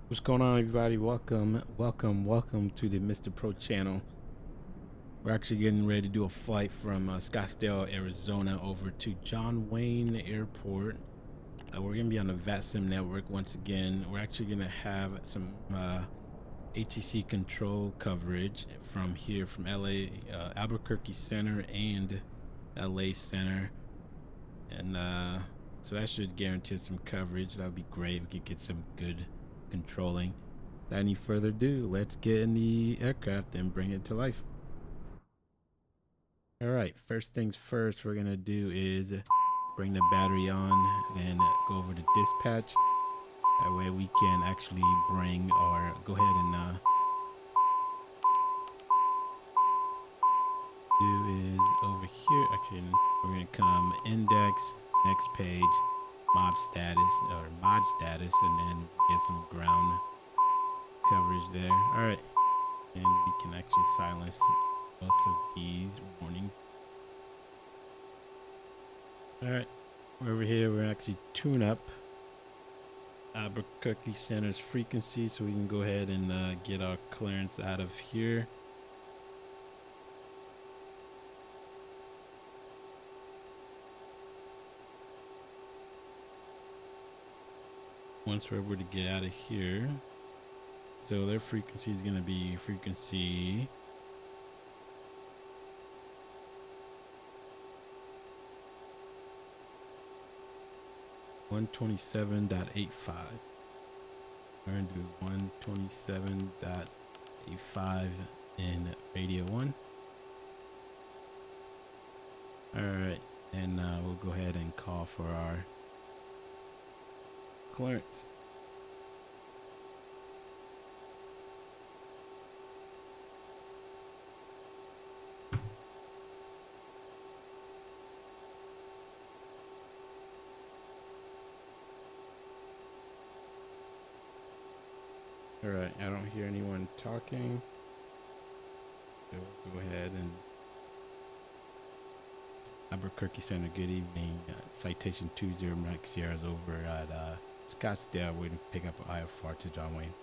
What's going on, everybody? Welcome to the Mr. Pro channel. We're actually getting ready to do a flight from Scottsdale, Arizona over to John Wayne Airport. We're gonna be on the Vatsim network once again. We're actually gonna have some ATC control coverage from here, from LA, Albuquerque Center and LA Center, and so that should guarantee some coverage. That would be great. We could get some good controlling. Without any further ado, let's get in the aircraft and bring it to life. All right, first things first, we're gonna do is bring the battery on and go over to dispatch. That way we can actually bring our, go ahead and do is over here. Actually, we're gonna come index, next page, mod status, and then get some ground coverage there. All right, and we can actually silence most of these warnings. All right, we're over here. We're actually tune up Albuquerque Center's frequency so we can go ahead and get our clearance out of here. Once we're able to get out of here, so their frequency is going to be frequency 127.85. We're going to do 127.85 in radio 1. All right, and we'll go ahead and call for our clearance. All right, I don't hear anyone talking, so we'll go ahead and Albuquerque Center, good evening. Citation 20 Mike Sierra's over at Scottsdale, waiting to pick up an IFR to John Wayne.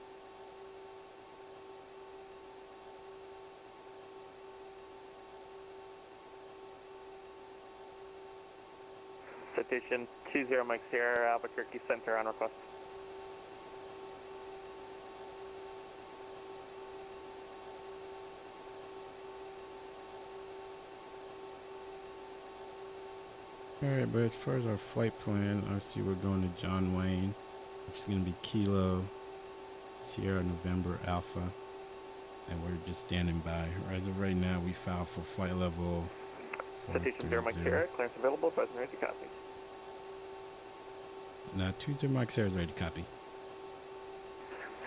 Citation 20 Mike Sierra, Albuquerque Center on request. Alright, but as far as our flight plan, obviously we're going to John Wayne, which is going to be Kilo Sierra November Alpha, and we're just standing by. As of right now, we filed for flight level 430. Citation 0 Mike Sierra, clearance available, present ready to copy. Now 20 Mike Sierra is ready to copy.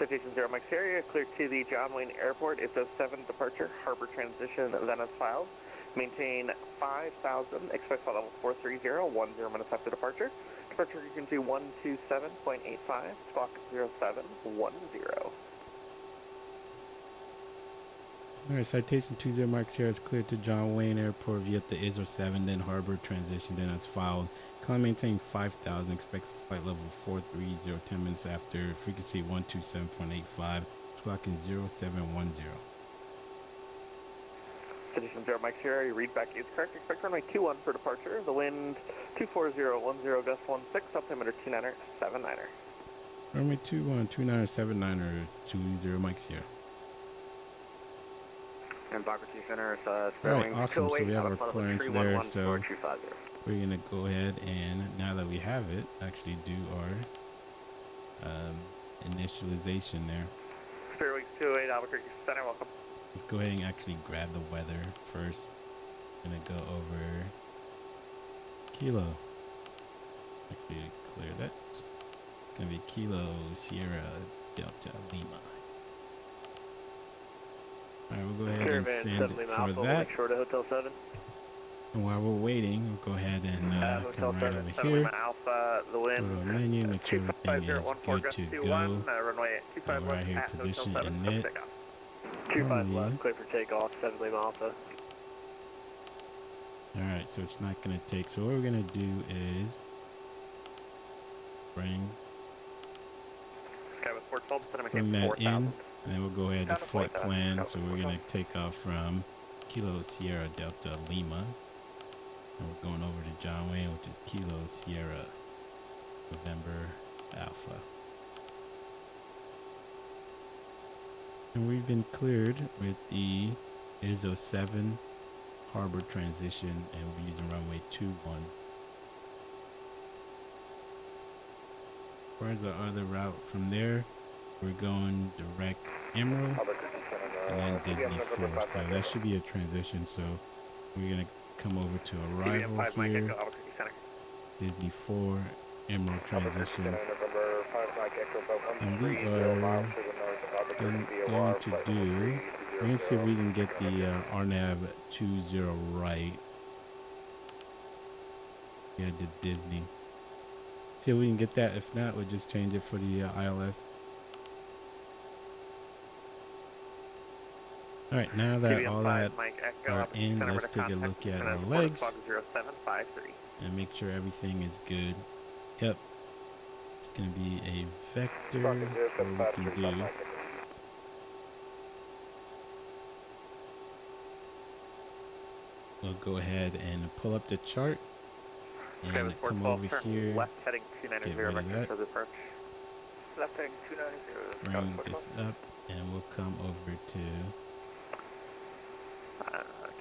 Citation 0 Mike Sierra, clear to the John Wayne Airport. It's a 7 departure, harbor transition, then as filed. Maintain 5,000, expect flight level 430, 10 minutes after departure. Departure frequency 127.85, squawk 0710. Alright, citation 20 Mike Sierra is cleared to John Wayne Airport via the ISO 7, then harbor transition, then as filed. Climb maintain 5,000, expects flight level 430, 10 minutes after, frequency 127.85, squawking 0710. Citation 0 Mike Sierra, your read back is correct. Expect runway 21 for departure. The wind 24010, gust 16, altimeter 2979er. Runway 21, 2979er, 20 Mike Sierra. And Albuquerque Center is Alright, awesome. So we have our clearance there. So we're going to go ahead and, now that we have it, actually do our initialization there. Spirit Weeks 28, Albuquerque Center, welcome. Let's go ahead and actually grab the weather first. I'm going to go over Kilo. Actually clear that. It's going to be Kilo Sierra Delta Lima. Alright, we'll go ahead and send for that. Make sure to Hotel 7. And while we're waiting, we'll go ahead and come right over here. Alpha, the wind, go to our menu, make sure everything is good to go. Runway 25 right here, position and net. 25 left, clear for takeoff, 7 Lima Alpha. Alright, so it's not going to take. So what we're going to do is bring Bring that in, and then we'll go ahead to flight plan. So we're going to take off from Kilo Sierra Delta Lima. And we're going over to John Wayne, which is Kilo Sierra November Alpha. And we've been cleared with the ISO 7 harbor transition, and we're using runway 21. Where's the other route from there? We're going direct Emerald and then Disney 4. So that should be a transition. So we're going to come over to arrival here. Disney 4, Emerald transition. And we are going to do, we're going to see if we can get the RNAV 20 right. Yeah, the Disney. See if we can get that. If not, we'll just change it for the ILS. All right, now that all that are in, let's take a look at our legs and make sure everything is good. Yep, it's going to be a vector. What we can do, we'll go ahead and pull up the chart and come over here, get rid of that, bring this up, and we'll come over to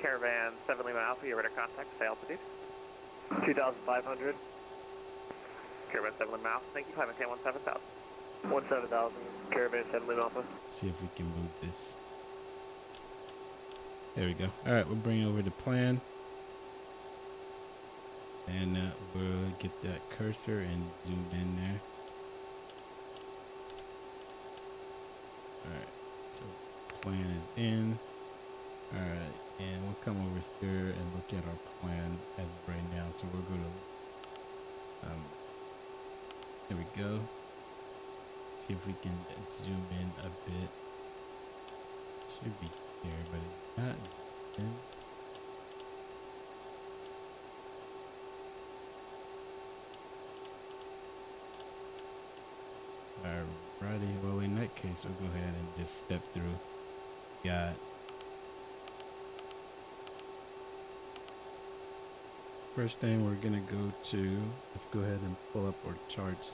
Caravan 7 Lima Alpha, you're ready to contact, say altitude. 2,500. Caravan 7 Lima Alpha, thank you, climb maintain 17,000. 17,000, Caravan 7 Lima Alpha. See if we can move this. There we go. All right, we'll bring over the plan. And we'll get that cursor and zoom in there. Alright, so plan is in. Alright, and we'll come over here and look at our plan as of right now. So we'll go to, there we go. See if we can zoom in a bit. Should be here, but it's not. In. Alrighty, well in that case we'll go ahead and just step through. Got first thing we're gonna go to, let's go ahead and pull up our charts.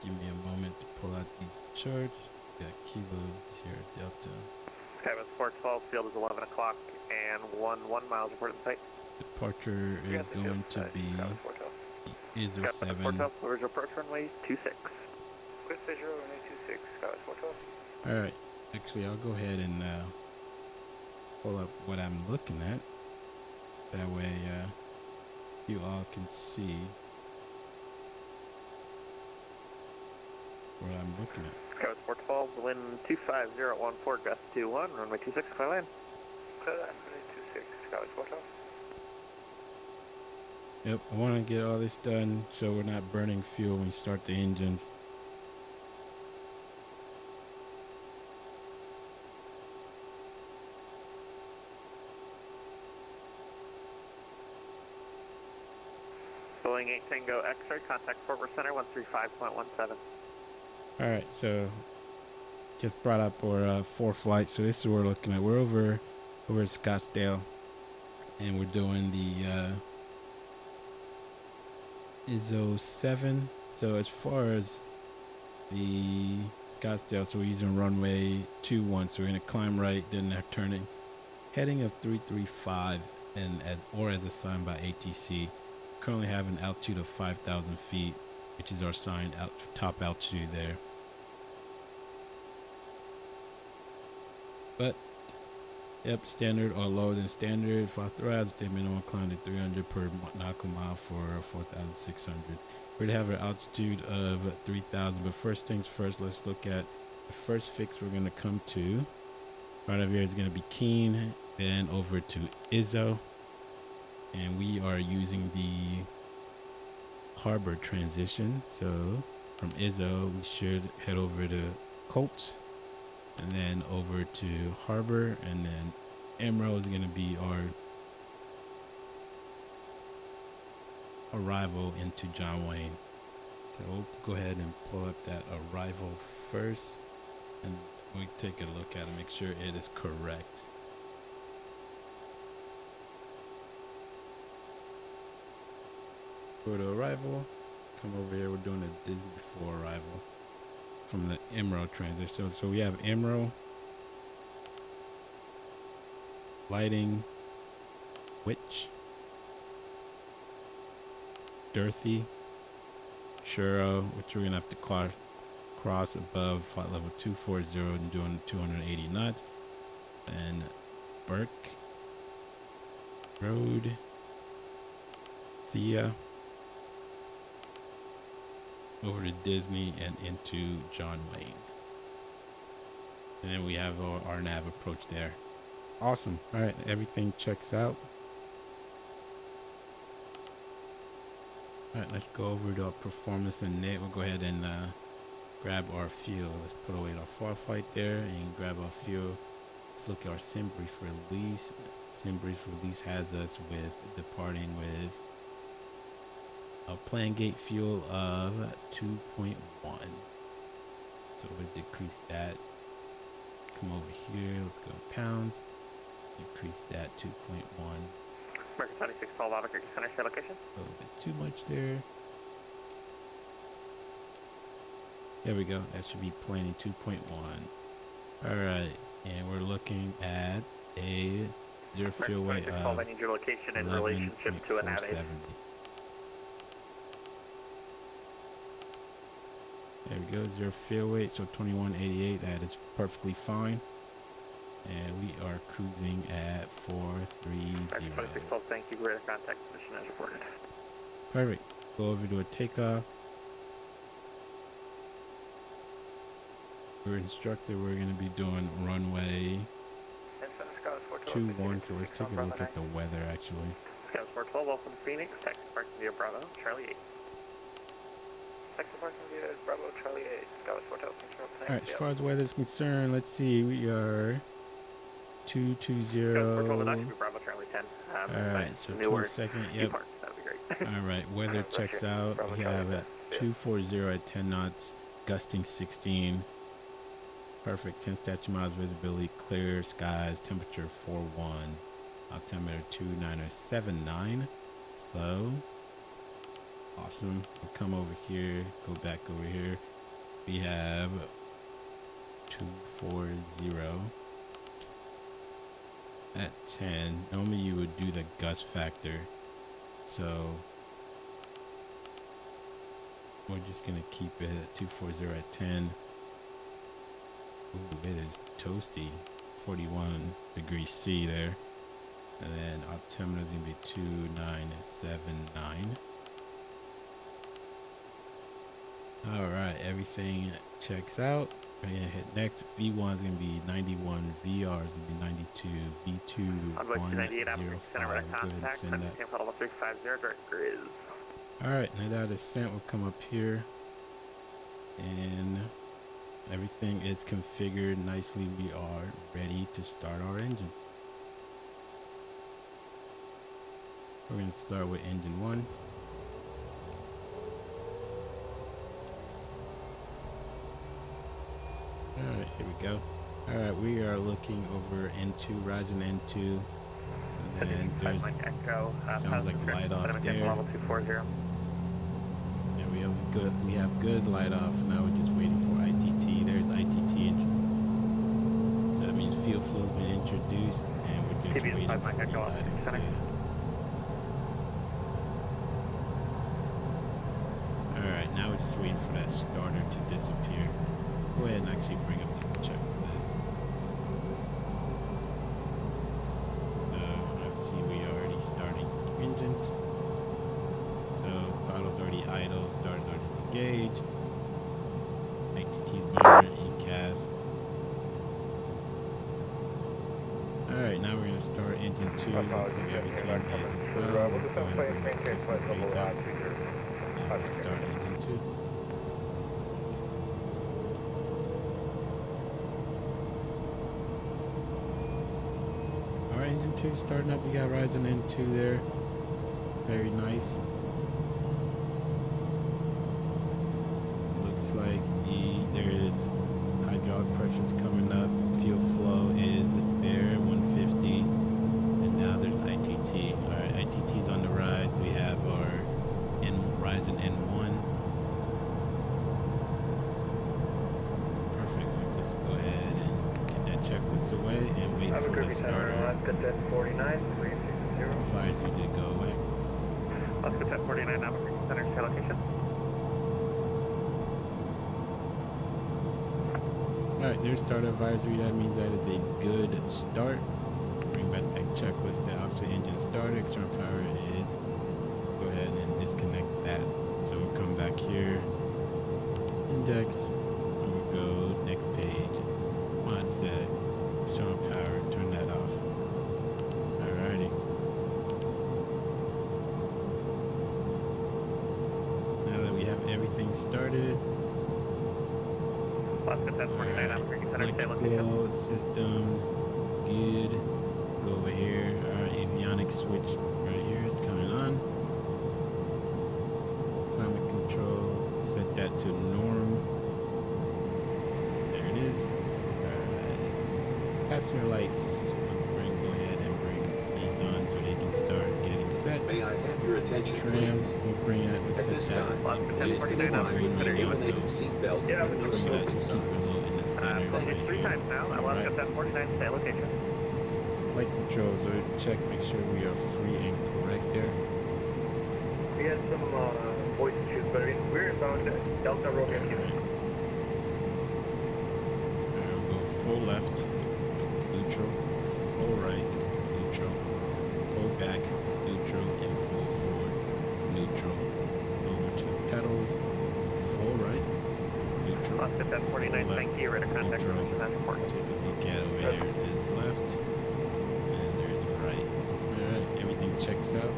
Give me a moment to pull out these charts. Got Kilo Sierra Delta. Cabin 412, field is 11 o'clock and 1 miles reported in sight. Departure is going to be ISO 7. Visual approach runway 26. With visual runway 26, Scott 412. Alright, actually I'll go ahead and pull up what I'm looking at. That way you all can see what I'm looking at. Cabin 412, wind 25014, gust 21, runway 26, clear land. Clear land, runway 26, Scott 412. Yep, I want to get all this done so we're not burning fuel when we start the engines. Boeing 8 Tango X-ray, contact Forward Center 135.17. Alright, so just brought up our 4 flights. So this is what we're looking at. We're over at Scottsdale, and we're doing the ISO 7. So as far as the Scottsdale, so we're using runway 21. So we're gonna climb right, then they're turning. Heading of 335, and as assigned by ATC. Currently have an altitude of 5,000 feet, which is our assigned top altitude there. But yep, standard or lower than standard. If authorized, the minimum climb to 300 per nautical mile for 4,600. We're to have an altitude of 3,000. But first things first, let's look at the first fix we're going to come to. Right over here is going to be Keene, then over to ISO. And we are using the harbor transition. So from ISO, we should head over to Colts, and then over to harbor, and then Emerald is going to be our arrival into John Wayne. So we'll go ahead and pull up that arrival first, and we take a look at it, make sure it is correct. Go to arrival, come over here. We're doing a Disney before arrival from the MRO transition. So we have MRO, lighting, witch, Dirthy, Churro, which we're gonna have to cross above flight level 240 and doing 280 knots, and Burke, Road, Thea, over to Disney and into John Wayne. And then we have our RNAV approach there. Awesome. All right, everything checks out. All right, let's go over to our performance and net. We'll go ahead and grab our fuel. Let's put away our fall flight there and grab our fuel. Let's look at our sim brief release. Sim brief release has us with departing with a plan gate fuel of 2.1. So we'll decrease that. Come over here. Let's go pounds. Decrease that 2.1. American 26, 12 out of center set location. A little bit too much there. There we go. That should be planning 2.1. All right, and we're looking at a zero fuel weight of I need your location in relationship to an aviation. There we go, zero fuel weight, so 2188. That is perfectly fine. And we are cruising at 430. 2612, thank you. Radar contact position as reported. Perfect. Go over to a takeoff. We're instructed we're going to be doing runway 21, so let's take a look at the weather actually. Scouts 412, welcome to Phoenix. Taxi parking via Bravo, Charlie 8. Taxi parking via Bravo, Charlie 8. Scouts 412, control. Alright, as far as weather is concerned, let's see, we are 220. Bravo, Charlie 10. Alright, so 22nd, yep. That'd be great. Alright, weather checks out. We have at 240 at 10 knots, gusting 16. Perfect, 10 statute miles visibility, clear skies, temperature 41, altimeter 2979, slow. Awesome. We'll come over here, go back over here. We have 240 at 10. Normally you would do the gust factor, so we're just gonna keep it at 240 at 10. Ooh, it is toasty, 41 degrees C there. And then altimeter is going to be 2979. Alright, everything checks out. We're going to hit next. V1 is going to be 91, VR is going to be 92, V2 105. Go ahead and send that. Alright, now that descent will come up here. And everything is configured nicely. We are ready to start our engine. We're going to start with engine 1. Alright, here we go. Alright, we are looking over N2, rising N2. And then there's, sounds like light off there. We have good light off. Now we're just waiting for ITT. There's ITT engine. So that means fuel flow has been introduced, and we're just waiting for these items here. Alright, now we're just waiting for that starter to disappear. Go ahead and actually bring up the checklist. Let's see, we are already starting engines. So throttle's already idle, starter's already engaged. ITT's mirror, ECAS. Alright, now we're going to start engine 2. Looks like everything is well. We'll go ahead and bring that 60 page up. And we'll start engine 2. Alright, engine 2 starting up. We got rising N2 there. Very nice. looks like there is hydraulic pressures coming up. Fuel flow is there, 150, and now there's ITT. All right, ITT's on the rise. We have our Ryzen N1. Perfect. We'll just go ahead and get that checklist away and wait for the starter. Alphabet 49, 360. Advise you to go away. Alphabet 49, Albuquerque Center, stay location. Alright, there's start advisory. That means that is a good start. Bring back that checklist. The opposite engine started. External power is. Go ahead and disconnect that. So we'll come back here. Index. And we'll go next page. Mod set. External power. Turn that off. Alrighty. Now that we have everything started. Electrical systems, good. Go over here. Our avionics switch right here is coming on. Climate control, set that to norm. There it is. Alright. Passenger lights. Go ahead and bring these on so they can start getting set. May I have your attention, Tram, please? we'll bring it. We'll At set this that. time, please keep in mind the illuminated seatbelt and no smoking signs. It's 3 times now. Alphabet 49, stay location. Light controls are check, make sure we are free and correct there. We had some voice issues, but we're inbound Delta Romeo Q. We'll go full left, neutral, full right, neutral, full back, neutral, and full forward, neutral. Over to the pedals, full right, neutral. Alphabet 49, thank you. Radar contact neutral. information as important. Take a look at over here is left, and there's right. Alright, everything checks out.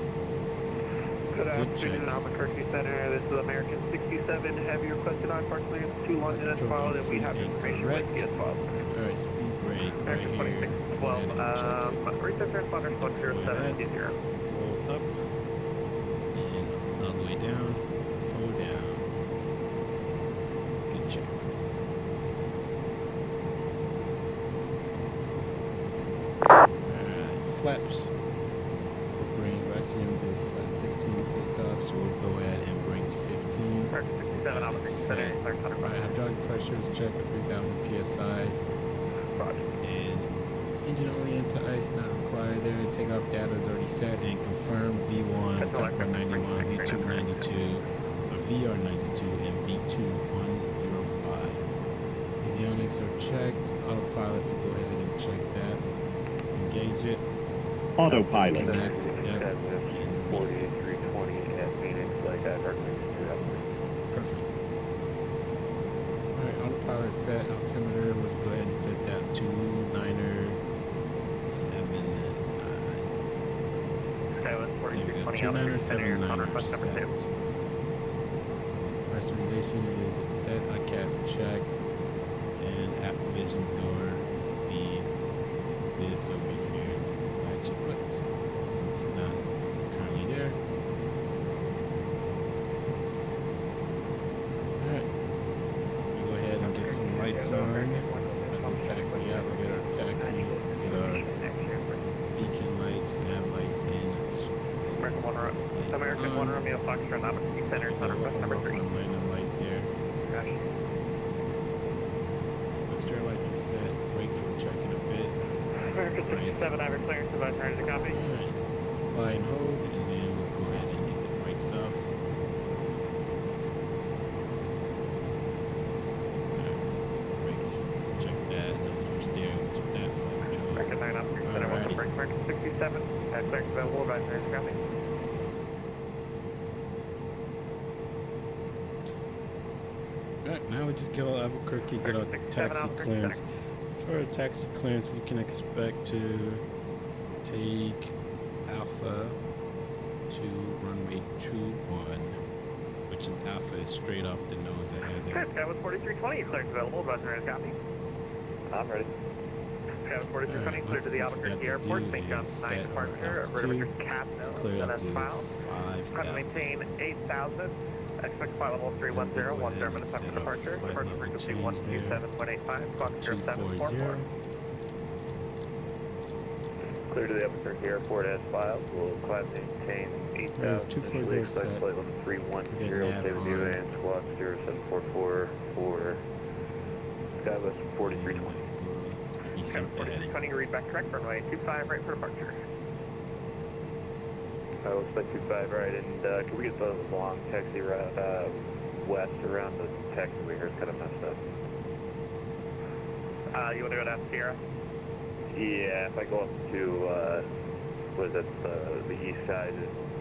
Good check. afternoon, Albuquerque Center. This is American 67. Have you requested on-park clearance to London as filed, and we have information with you as well. Alright, speed brake right American here. 2612, research responder 1070. Roll up and all the way down, forward down. Good check. Alright, flaps. We'll bring maximum to flat 15 takeoff, so we'll go ahead and bring 15. American 67, Albuquerque Center. Alright, hydraulic pressures check at 3000 psi. Roger. And engine only into ice, not required there. Takeoff data is already set and confirmed. V1, Takeoff 91, V2 92, VR 92, and V2 105. Avionics are checked. Autopilot, we'll go ahead and check that. Engage it. Autopilot. Disconnect. Yep. And reset. 4320 at Phoenix, like that, Perfect. Alright, autopilot set. Altimeter, let's go ahead and set that to 2979. Sky was There we go. 4320, Albuquerque Center. On 2979 request number set. 2. Pressurization is set, ICAS checked, and activation door be this over here. Actually, but it's not currently there. Alright, we'll go ahead and get some lights on. Let the taxi out, we'll get our taxi, get our beacon lights, nav lights, and American 1 Romeo Foxtrot, Albuquerque Center. On request number 3. Light there. Exterior lights are set. Brakes we're checking a bit. American 67, I have clearance of return to copy. Alright. Apply and hold, and then we'll go ahead and get the brakes off. Alright. Brakes, check that. Your steering, check that. American 9 Albuquerque Center, welcome break. American 67, clearance available, return to copy. Alright, now we just get our Albuquerque, get our taxi clearance. As far as taxi clearance, we can expect to take Alpha to runway 21, which is Alpha is straight off the nose ahead there. Sky was 4320, clearance available, return to copy. I'm ready. Sky was 4320, clear to the Albuquerque Airport, St. John's 9 departure, vertical cap clear nose, up then to as filed. Try to 5,000. maintain 8,000. Expect flight level 310, 10 minutes after departure. Departure frequency 127.85, squawk 0744. Clear to the Albuquerque Airport as filed. We'll climb maintain 8,000. 240 Expect set. flight level 310, stay with you and squawk 0744 for Skywest 4320. Decent ahead. 4320, read back correct, runway 25 right for departure. I will expect 25 right, and can we get the long taxi route west around the taxiway here? It's kind of messed up. You want to go down Sierra? Yeah, if I go up to, was it the east side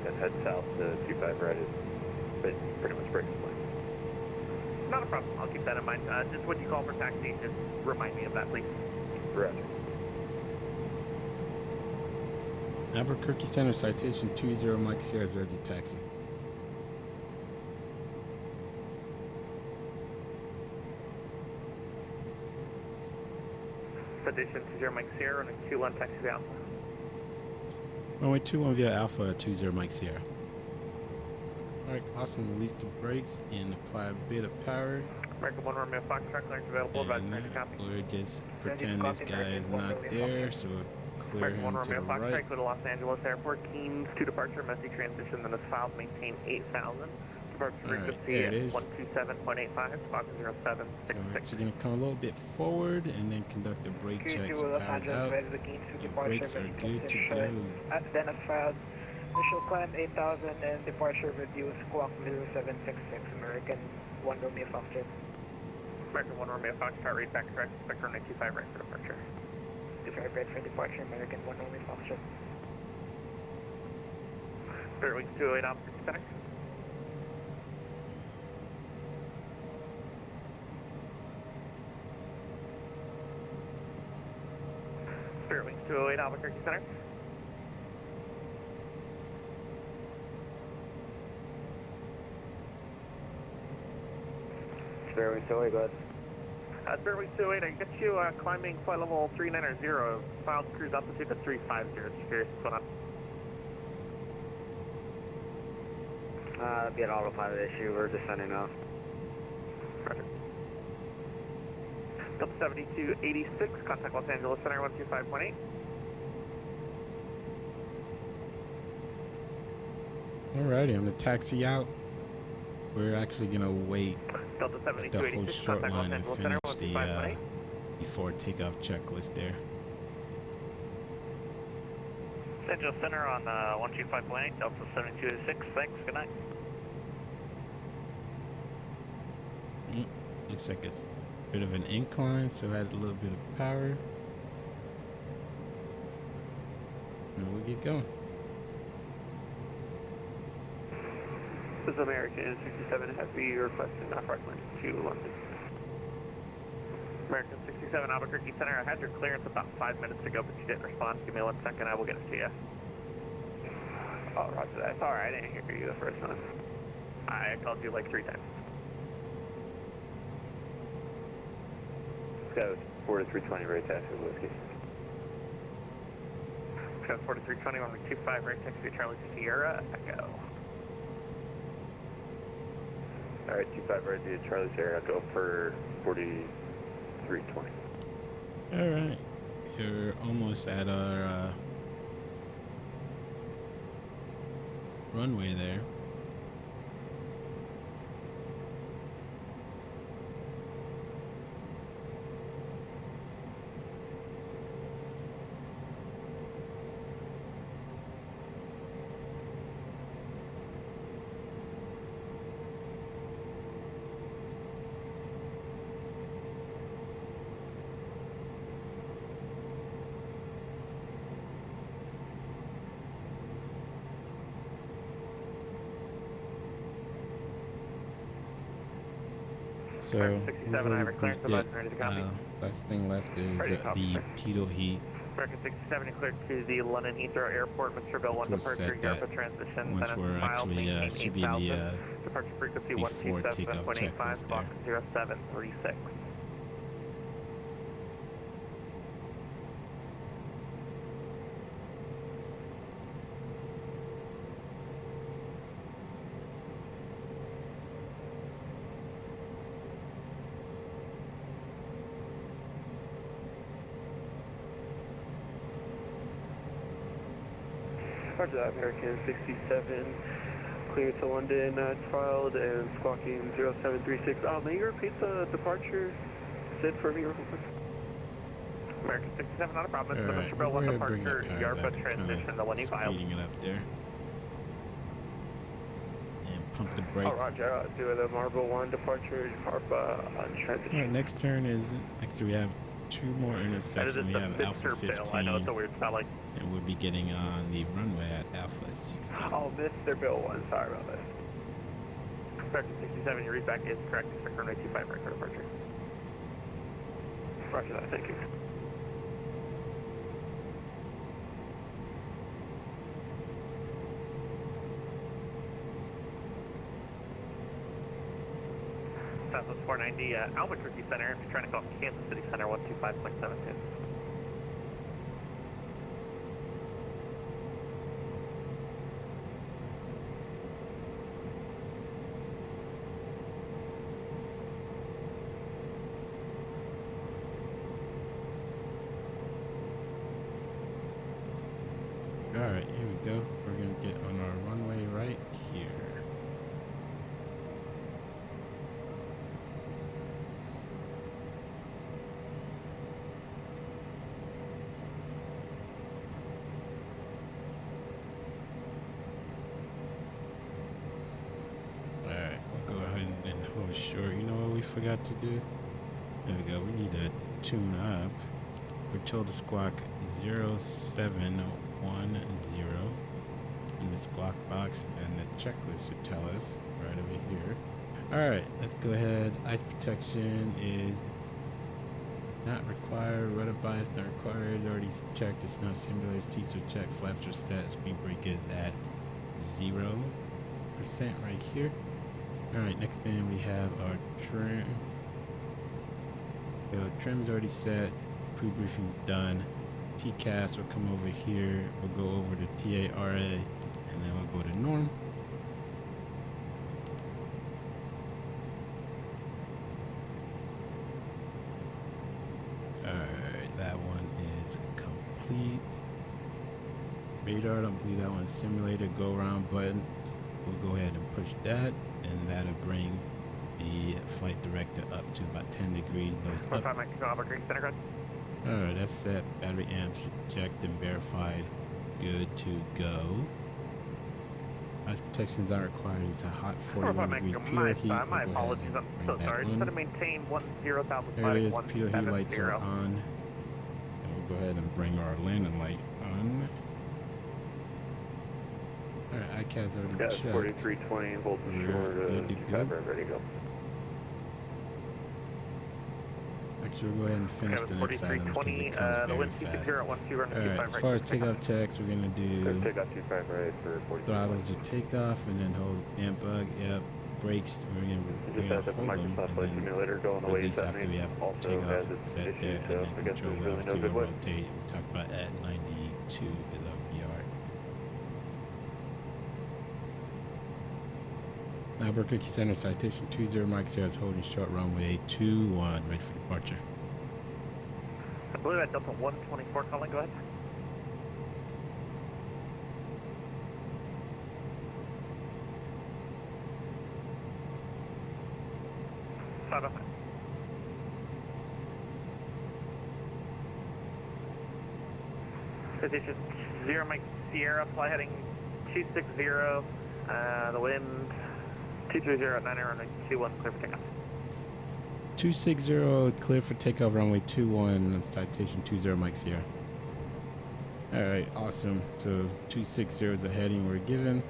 and head south to 25 right, it pretty much breaks the line. Not a problem. I'll keep that in mind. Just when you call for taxi, just remind me of that, please. Roger. Albuquerque Center citation 20 Mike Sierra is ready to taxi. Citation 20 Mike Sierra and 21 taxi Alpha. Runway 21 via Alpha 20 Mike Sierra. Alright, awesome. Release the brakes and apply a bit of power. American 1 Romeo Foxtrot, clearance available. Advise And next copy. we'll just pretend this guy is not there, so clear American 1 him to the Romeo Foxtrot, right. go to Los Angeles Airport. Keens to departure, messy transition, then is filed, maintain 8,000. Departure frequency there it is. 127.85, squawk So we're 0766. actually going to come a little bit forward and then conduct a brake check. So power's out. The brakes are good to go. Then as filed, initial climb 8,000 and departure reduce squawk 0766, American 1 Romeo Foxtrot. American 1 Romeo Foxtrot, read back correct, expect runway 25 right for departure. 25 right for departure, American 1 Romeo Foxtrot. Spirit Wings 208 Alpha Center. Spirit Wings 208 Albuquerque Center. Spirit Wings 208, go ahead. Spirit Wings 208, I get you climbing flight level 390, filed cruise altitude to 350. Just curious what's going on. That'd be an autopilot issue. We're descending now. Roger. Delta 7286, contact Los Angeles Center 125.8. Alrighty, I'm going to taxi out. We're actually going to wait Delta the whole 7286, short contact Los line and Angeles Center finish the 125.8. before takeoff checklist there. Los Angeles Center on 125.8, Delta 7286, thanks, good night. Looks like it's a bit of an incline, so add a little bit of power. And we'll get going. This is American 67 Heavy requesting Fragment to London. American 67 Albuquerque Center, I had your clearance about 5 minutes ago, but you didn't respond. Give me 1 second, I will get it to you. Oh, roger that. Sorry, I didn't hear you the first time. I called you like 3 times. Sky 4320, right taxi whiskey. Sky 4320, 125, right taxi Charlie Sierra, Echo. Alright, 25 right via Charlie Sierra, go for 4320. Alright, you're almost at our runway there. So we've 67, I have already a clearance boosted. advice, ready to copy. Last thing left is Ready to copy, the sir. pitot heat. American 67, you cleared to the London Heathrow Airport, Mr. Bill 1 We'll departure, set that Europe transition, once then we're it's filed, actually maintain should be in 8,000. the Departure frequency before takeoff 127.85, checklist squawk 0736. Roger that, American 67, clear to London, filed and squawking 0736. May you repeat the departure sid for me real quick? American 67, not a problem. It's Alright, Mr. Bell, one we're gonna bring departure, that power Yarpa back and transition, kinda the one you filed. speeding it up there. And pump the Oh, brakes. Roger, do the Marble 1 departure, Yarpa transition. Alright, next turn is, actually we have two more That is intersections. We the have Alpha Mr. 15. Bill. I know it's a weird spelling. And we'll be getting on the runway at Alpha 16. Oh, Mr. Bill 1, sorry about that. American 67, your read back is correct. Expect runway 25 right for departure. Roger that, thank you. Southwest 490, Albuquerque Center. If you're trying to call Kansas City Center, 125.72. Alright, here we go. We're going to get on our runway right here. Alright, we'll go ahead and hold short. You know what we forgot to do? There we go. We need to tune up. We're told to squawk 0710 in the squawk box, and the checklist should tell us right over here. Alright, let's go ahead. Ice protection is not required. Rudder bias not required. Already checked. It's not simulated. Seats are checked. Flaps are set. Speed brake is at 0% right here. Alright, next thing we have our trim. So trim's already set. Pre-briefing done. TCAS will come over here. We'll go over to TARA, and then we'll go to norm. Alright, that one is complete. Radar, I don't believe that one's simulated. Go around button. We'll go ahead and push that, and that'll bring the flight director up to about 10 degrees. Nose up. Albuquerque Center, good. Alright, that's set. Battery amps checked and verified. Good to go. Ice protection is not required. It's a hot 41 degrees pure heat. My apologies, I'm so sorry. Just to maintain 10,000. There it is. Pure heat lights are on. And we'll go ahead and bring our landing light on. Alright, ICAS already checked. 4320, Bolton Shore, Good to go. ready to go. Actually, we'll go ahead and finish the next item because it comes the wind very fast. 260 run Alright, as far as takeoff checks, we're going to do Takeoff 25 right for 43. throttles to takeoff, and then hold amp bug. Yep. Brakes, we're going Just to has a hold them, Microsoft Flight and then Simulator going away. release after we have also takeoff has its set issues, there, so and I then guess control there's really left no to good way. rotate. We talked about at 92 is our VR. Albuquerque Center, citation 20 Mike Sierra is holding short runway 21, ready for departure. I believe at Delta 124 calling, go ahead. Start up. Citation 0 Mike Sierra, fly heading 260, the wind 230 at 9 runway 21, clear for takeoff. 260, clear for takeoff, runway 21, citation 20 Mike Sierra. Alright, awesome. So 260 is the heading we're given.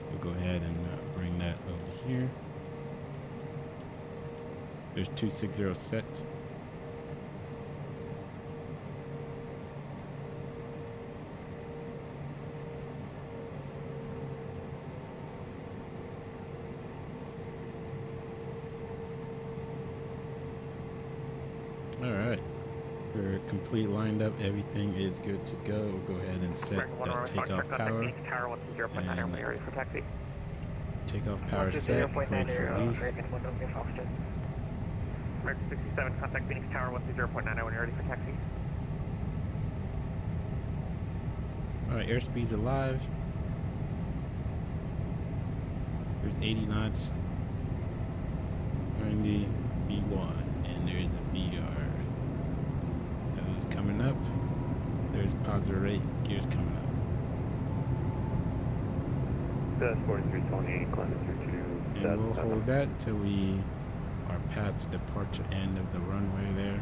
We'll go ahead and bring that over here. There's 260 set. Alright, we're complete lined up, everything is good to go. We'll go ahead and set that takeoff power. And takeoff power set, brakes release. American 67, contact Phoenix Tower 120.90 when you're ready for taxi. Alright, airspeed's alive. There's 80 knots. During the B1, and there's a BR. Those coming up. There's positive rate, gears coming up. That's 4320, climbing through to And we'll hold that until we are past the departure end of the runway there.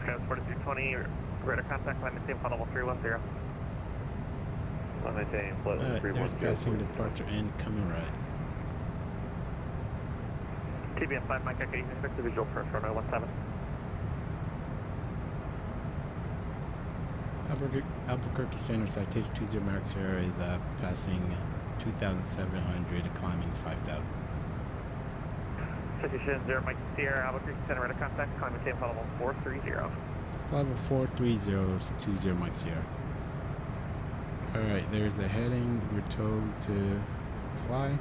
That's 4320, radar contact, climb maintain flight level 310. Climb maintain flight level 310. There's passing departure end, coming right. TBM 5 Mike, can you expect the visual first runway 17? Albuquerque Center citation 20 Mark Sierra is passing 2,700, climbing 5,000. Citation 0 Mike Sierra, Albuquerque Center, radar contact, climb maintain flight level 430. Flight level 430, 20 Mike Sierra. Alright, there's a heading we're told to fly.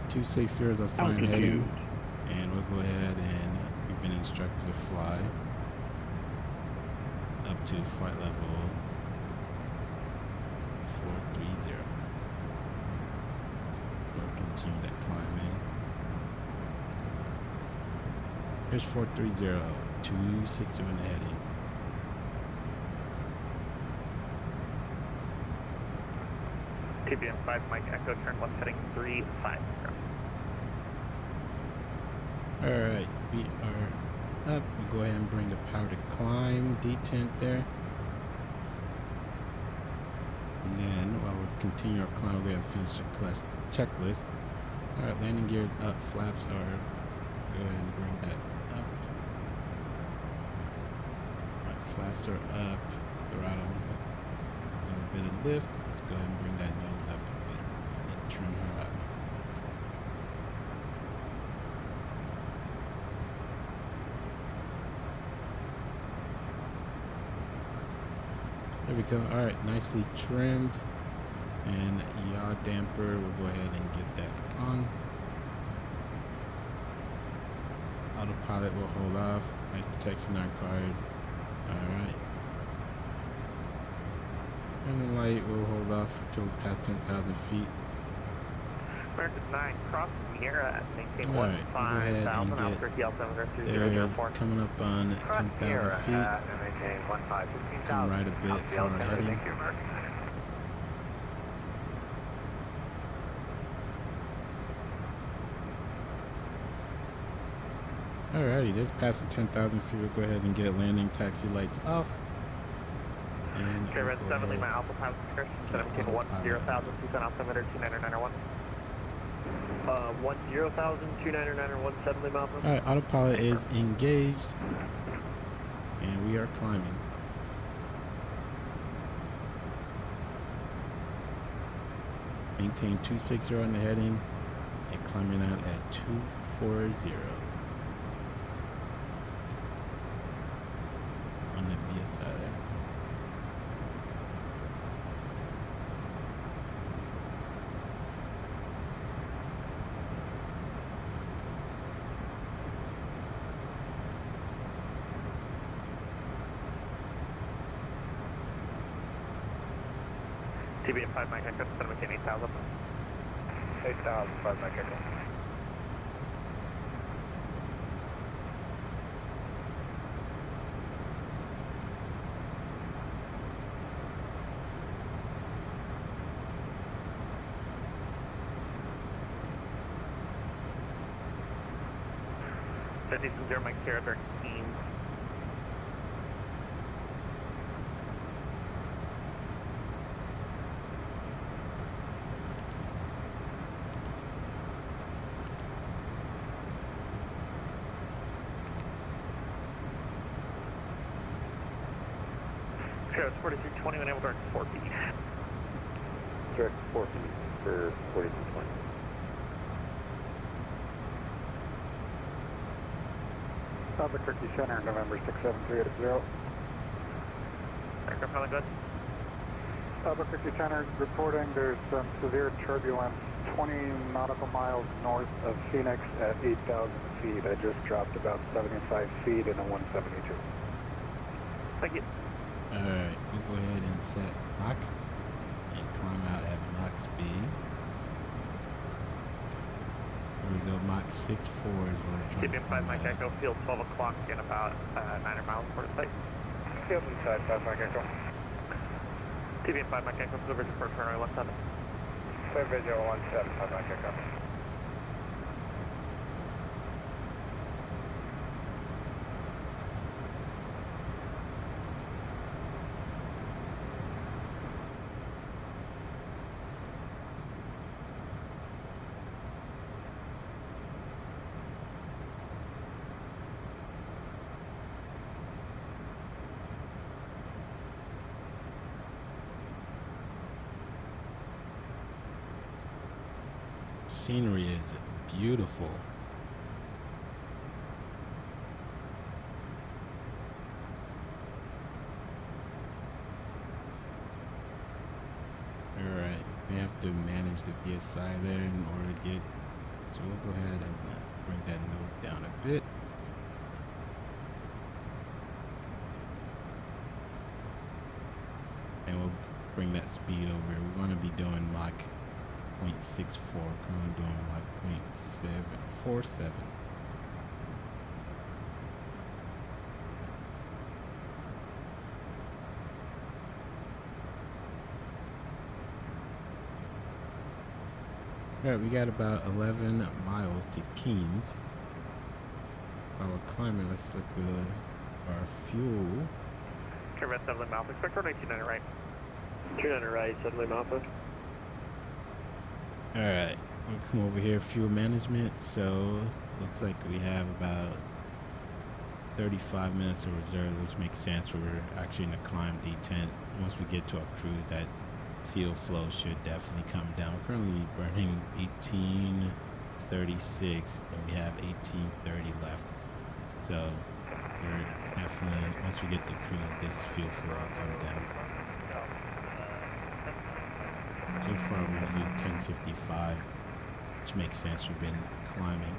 .260 is assigned heading, and we'll go ahead and we've been instructed to fly up to flight level 430. We'll continue that climb in. Here's 430, 260 in the heading. TBM 5 Mike Echo, turn left heading 350. Alright, we are up. We'll go ahead and bring the power to climb detent there. And then while we continue our climb, we'll go ahead and finish the class checklist. Alright, landing gears up, flaps are, go ahead and bring that up. Alright, flaps are up, throttle, there's a bit of lift. Let's go ahead and bring that nose up a bit and trim her up. There we go. All right, nicely trimmed. And yaw damper, we'll go ahead and get that on. Autopilot will hold off. Light protection not required. All right. And the light will hold off until we pass 10,000 feet. American 9, cross Sierra at maintain All right, we'll go ahead and 15,000, get Albuquerque altimeter there's 3004. coming up on 10,000 feet. maintain 15,000. Come right a bit for our heading. Thank you, American 9. Alrighty, that's past the 10,000 feet. We'll go ahead and get landing taxi lights off. And Okay, Red 7, Lima Alpha Pilot Security, 17 10,000, Tucson altimeter 29901. 10,000, 29917 Lima Alpha. Alright, autopilot is engaged. And we are climbing. Maintain 260 on the heading and climbing out at 240 on the VSI there. TBM 5 Mike Echo, 17 8,000. 8,000, 5 Mike Echo. Citation 0 Mike Sierra 13. It's 4320 when able to direct 4 feet. Direct 4 feet for 4220. Albuquerque Center, November 67380. Aircraft pilot good. Albuquerque Center reporting there's some severe turbulence 20 nautical miles north of Phoenix at 8,000 feet. I just dropped about 75 feet in a 172. Thank you. Alright, we'll go ahead and set Mach and climb out at Mach speed. Here we go, Mach 6.4 is where we're trying to Keep climb inside Mike at. Echo, field 12 o'clock in about 900 miles for the site. Field inside 5 Mike Echo. TV 5 Mike Echo, delivered to first runway 17. 5 visual 17 5 Mike Echo. Scenery is beautiful. Alright, we have to manage the VSI there in order to get, so we'll go ahead and bring that node down a bit. And we'll bring that speed over. We want to be doing Mach 0.64, currently doing like 0.747. Alright, we got about 11 miles to Keynes. While we're climbing, let's look at our fuel. Corvette 7 Alpha, expect runway 29 right. 200 right, 7 Alpha. Alright, we'll come over here, fuel management. So, looks like we have about 35 minutes of reserve, which makes sense. We're actually in the climb detent. Once we get to our cruise, that fuel flow should definitely come down. We're currently burning 1836, and we have 1830 left. So, we're definitely, once we get to cruise, this fuel flow will come down. So far we've used 1055, which makes sense. We've been climbing,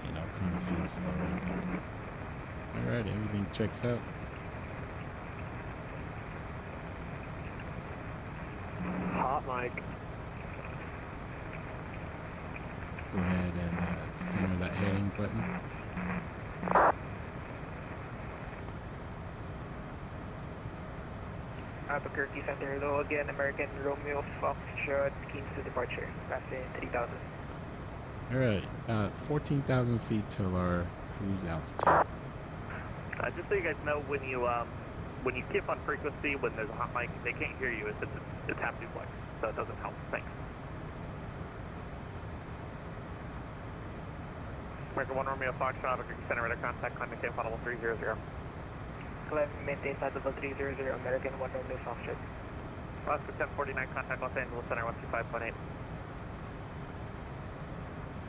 you know, current fuel flow. Alright, everything checks out. Hot mic. Go ahead and center that heading button. Albuquerque Center low again, American Romeo Foxtrot, Keynes to departure, passing 3000. Alright, 14,000 feet till our cruise altitude. Just so you guys know, when you keep on frequency, when there's a hot mic, they can't hear you. It's half duplex, so it doesn't help. Thanks. American 1 Romeo Foxtrot, Albuquerque Center, radar contact, climb maintain flight level 300. Climb maintain flight level 300, American 1 Romeo Foxtrot. Oscar 1049, contact Los Angeles Center 125.8.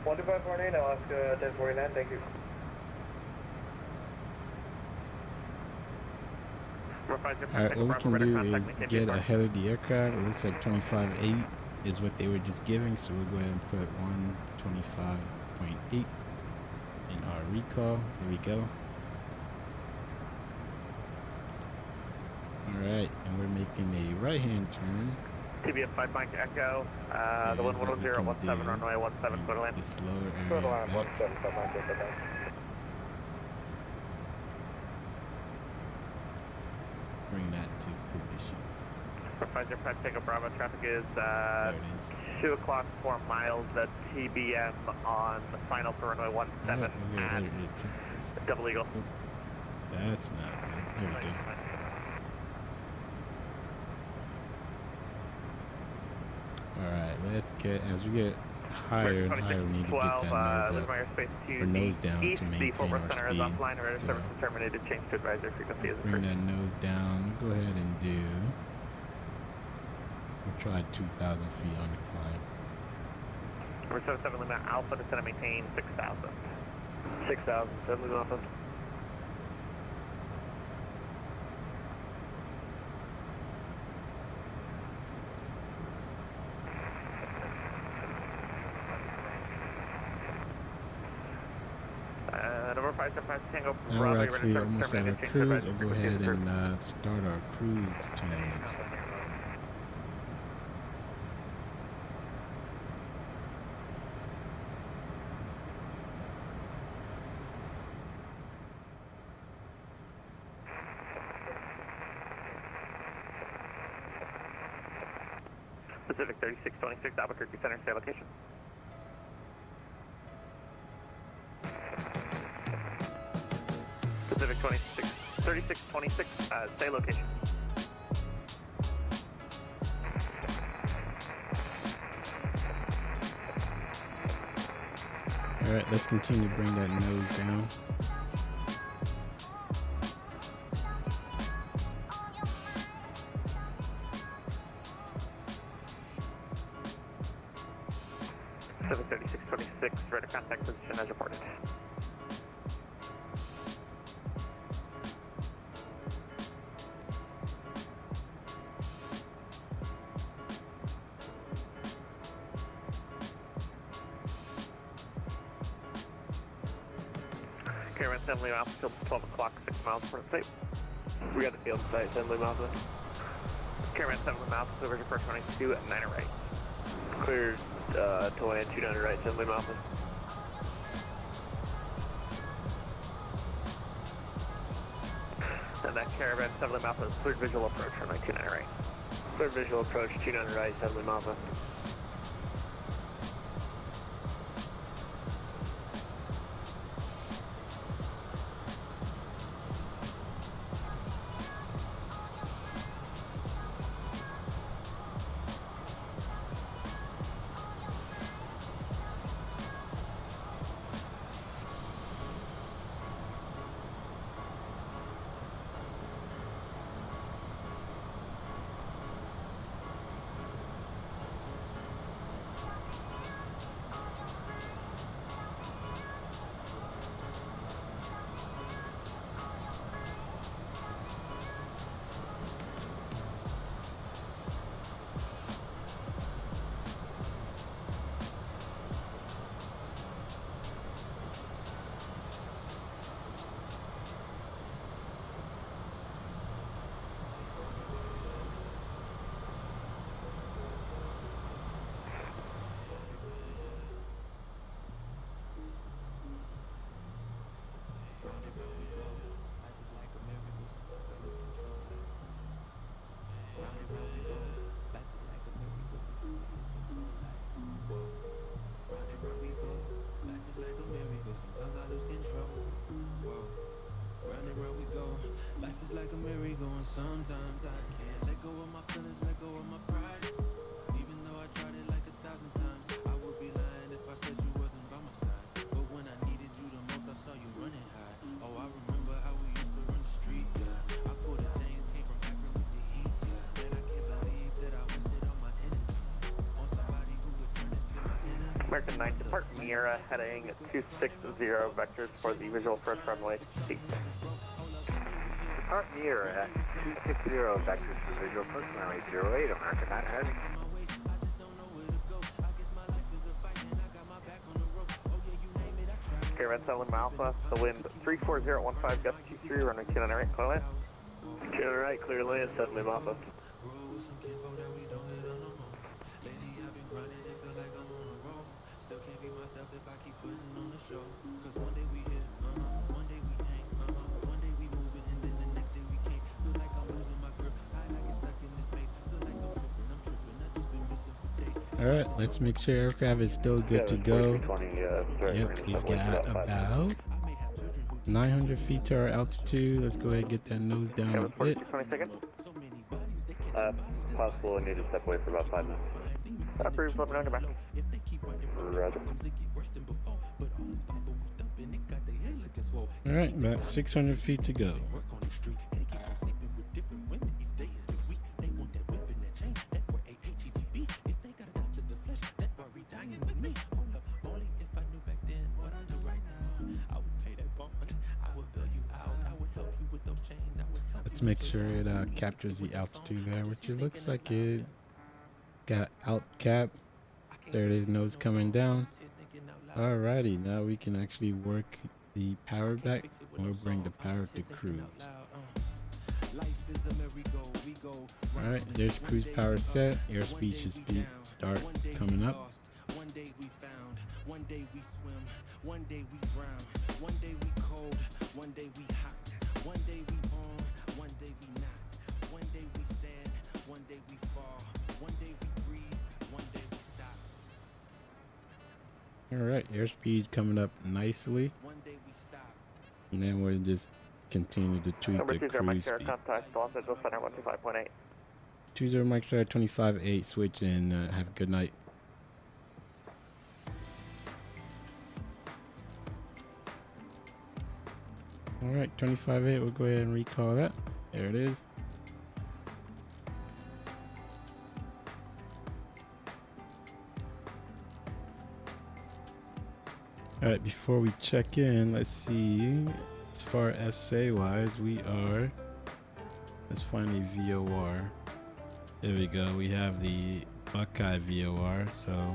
125.8, Alaska 1049, thank you. Alright, what we can do is get ahead of the aircraft. It looks like 25.8 is what they were just giving, so we'll go ahead and put 125.8 in our recall. There we go. Alright, and we're making a right-hand turn. TBF 5 Mike Echo, the 110, runway 17, quarter land. It's lower area. Quarter line 17 5 Mike Echo. Bring that to position. 505 Takeoff Bravo, traffic is There it is. 2 o'clock 4 miles at TBM on the final for runway 17 and Double Eagle. That's not good. There we go. Alright, let's get, as we get higher and higher, we need to get that nose up, or nose down to maintain our speed. So terminated, change to advisory frequency as bring that nose down. We'll go ahead and do, we'll try 2,000 feet on the climb. Number 77 Lima Alpha, descend and maintain 6,000. 6,000, 7 Alpha. Number 5 575 Tango Now Bravo, we're you're actually ready to almost at our terminate, change cruise. service, I'll go frequency ahead is and start our cruise tunes. Pacific 3626 Albuquerque Center, stay location. Pacific 3626, stay location. All right, let's continue to bring that nose down. Pacific 3626, radar contact position as reported. Caravan assembly mouth till 12 o'clock, 6 miles from the site. We got the field site, assembly mouth. Caravan assembly mouth, over to 422 at 9 right. Cleared to land 29 right, assembly mouth. And that caravan assembly mouth is cleared visual approach from 29 right. Cleared visual approach, 29 right, assembly mouth. Like a merry-go, and sometimes I can't let go of my feelings, let go of my pride. Even though I tried it like 1,000 times, I would be lying if I said you wasn't by my side. But when I needed you the most, I saw you running high. Oh, I remember how we used to run the street, yeah. I pulled a James, came from Akron with the heat, yeah. Man, I can't believe that I wasted all my energy on somebody who would turn it to my enemy. American 9, depart Miura, heading 260 vectors for the visual approach runway C. Depart Miura at 260 vectors for visual approach runway 08, American 9 heading. Okay, Red 7 Alpha, the wind 34015, gust 23, runway 29 right, clear land. 29 right, clear land, 7 Alpha. Still can't be myself if I keep putting on the show. Cause one day we hit, one day we hang, one day we moving, and then the next day we can't. Feel like I'm losing my grip, I get stuck in this maze. Feel like I'm tripping, I just been missing for days. All right, let's make sure aircraft is still good to go. Yep, we've got about 900 feet to our altitude. Let's go ahead and get that nose down a bit. 20 seconds. Possible, I need to step away for about 5 minutes. Approved, let me know when you're back. Roger. All right, about 600 feet to go. Let's make sure it captures the altitude there, which it looks like it got out cap. There it is, nose coming down. Alrighty, now we can actually work the power back, and we'll bring the power to cruise. All right, there's cruise power set. Airspeed should start coming up. One day we found, one day we swim, one day we drown, one day we cold, one day we hot, one day we on, one day we not, one day we stand, one day we fall, one day we breathe, one day we stop. All right, airspeed coming up nicely. One day we stop. And then we'll just continue to tweak Number the 20 Mike cruise Sierra, speed. contact Los Angeles Center 125.8. 20 Mike Sierra 25.8, switch, and have a good night. All right, 25.8, we'll go ahead and recall that. There it is. All right, before we check in, let's see. As far as SA wise, we are. Let's find a VOR. There we go. We have the Buckeye VOR. So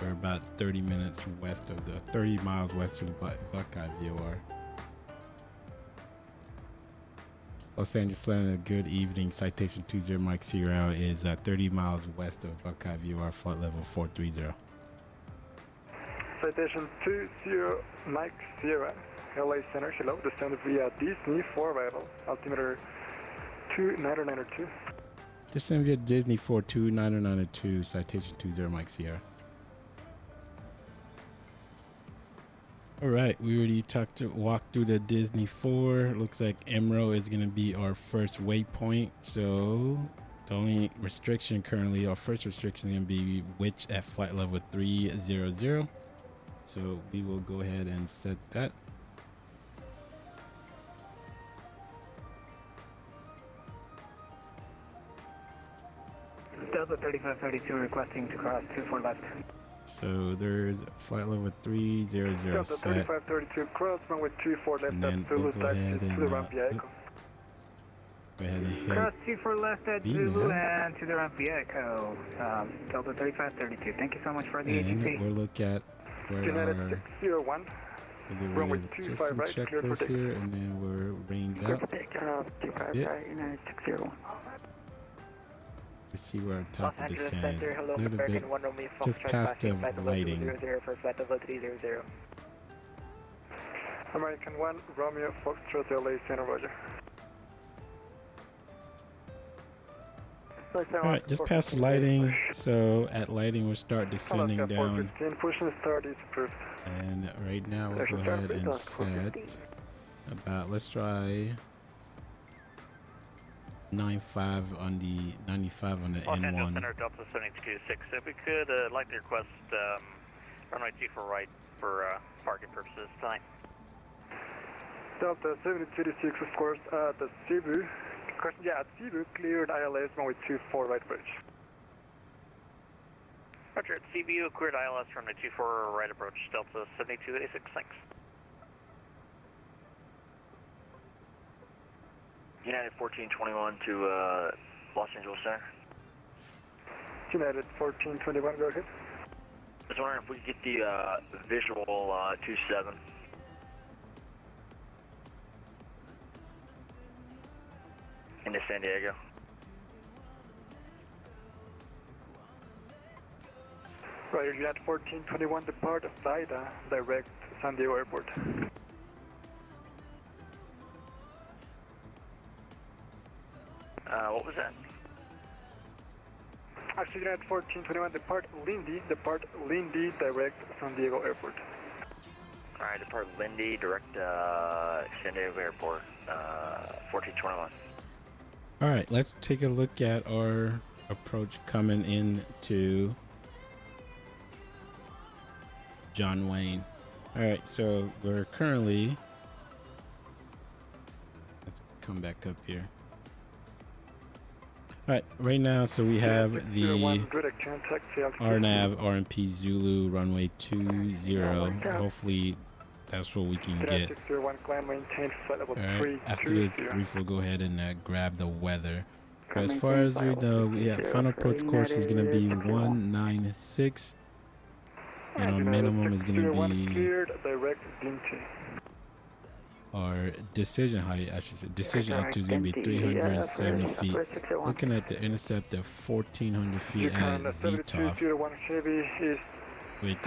we're about 30 minutes west of the 30 miles west of Buckeye VOR. Los Angeles Atlanta, good evening. Citation 20 Mike Sierra is 30 miles west of Buckeye VOR, flight level 430. Citation 20 Mike Sierra, LA Center, hello, descend via Disney 4 Vital, altimeter 2992. Descend via Disney 42992, citation 20 Mike Sierra. All right, we already walked through the Disney 4. Looks like Emerald is going to be our first waypoint. So the only restriction currently, our first restriction is going to be which at flight level 300. So we will go ahead and set that. Delta 3532 requesting to cross 24 left. So there's flight level 300 Delta set. 3532 cross runway 24 left And then at Zulu we'll go taxi ahead to and the ramp Echo. go ahead and hit Cross 24 left at B Zulu now. and to the ramp Echo. Delta 3532. Thank you so much for the and ATC. we'll look at where United our 601. we'll get runway rid of the 25 system right, cleared for checklist takeoff. here, and then we're rained out. Takeoff 25 Yeah. right, United 601. Let's see where our Los top of the Angeles sand is. Center, hello, A little bit American 1 Romeo, just Foxtrot past the flashing, flight level lighting. 300 for flight level 300. American 1 Romeo Foxtrot LA Center, roger. All right, just past the lighting. So at lighting, we'll start descending Alaska down. 415, pushing start is approved. And right now we'll go ahead and set about, let's try 95 on the 95 on the Los Angeles N1. Center, Delta 726. If we could, like to request runway 24 right for parking purposes tonight. Delta 726, of course, at the Cebu. At Cebu, cleared ILS runway 24 right approach. Roger, at CBU, cleared ILS from the 24 right approach, Delta 7286, thanks. United 1421 to Los Angeles Center. United 1421, go ahead. I was wondering if we could get the visual 27. Into San Diego. Right, United 1421, depart FIDA, direct San Diego Airport. What was that? Actually, United 1421, depart Lindy, direct San Diego Airport. Alright, depart Lindy, direct San Diego Airport, 1421. All right, let's take a look at our approach coming into John Wayne. All right, so we're currently, let's come back up here. All right, right now, so we have the RNAV RMP Zulu runway 20. Hopefully that's what we can get. All right, after this brief, we'll go ahead and grab the weather. As far as we know, final approach course is going to be 196, and our minimum is going to be our decision height, I should say, decision altitude is going to be 370 feet. Looking at the intercept at 1,400 feet at ZTOF, which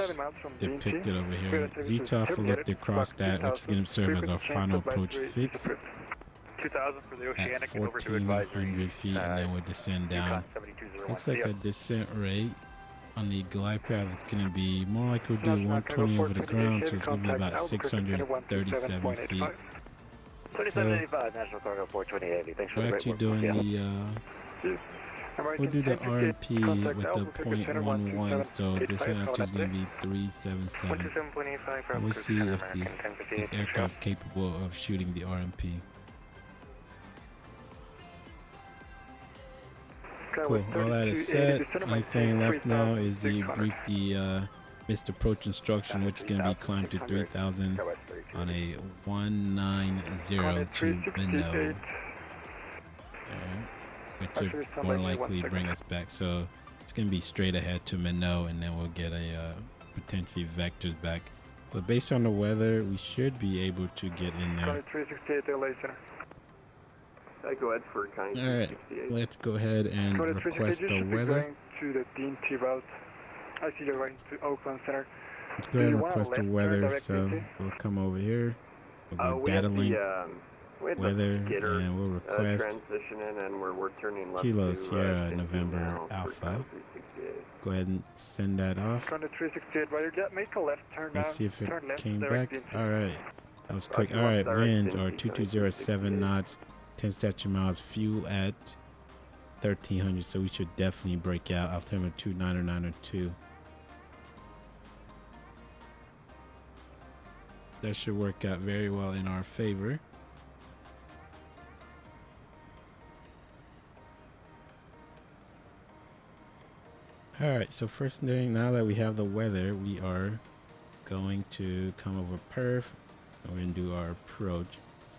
depicted over here. ZTOF will look to cross that, which is going to serve as our final approach fix 2000 for the at Oceanic and over to advisory. 1,400 feet, and then we'll descend down. Looks like a descent rate on the glide path is going to be more like we'll do 120 over the ground, so it's going to be about 637 feet. So we're actually doing the we'll do the RMP with the 0.11, so descent altitude is going to be 377. We'll see if this aircraft capable of shooting the RMP. Cool. All that is set. Only thing left now is to brief the missed approach instruction, which is going to be climbed to 3,000 on a 190 to Minnow, which would more likely bring us back. So it's going to be straight ahead to Minnow, and then we'll get a potentially vectors back. But based on the weather, we should be able to get in there. Go ahead for kind. All right, let's go ahead and request the weather. To the DNT route. I see you're going to Oakland Center. Let's go ahead and request the weather. So we'll come over here. We'll go data link, weather, and we'll request transitioning, and we're turning left Kilo to, Sierra November Alpha. Go ahead and send that off. 368, right, make a left, turn Let's down, see if it turn left, came direct back. DNT. All right, that was quick. All right, winds are 2207 knots, 10 statute miles, fuel at 1,300, so we should definitely break out. Altimeter 29902. That should work out very well in our favor. All right, so first thing, now that we have the weather, we are going to come over perf, and we're going to do our approach.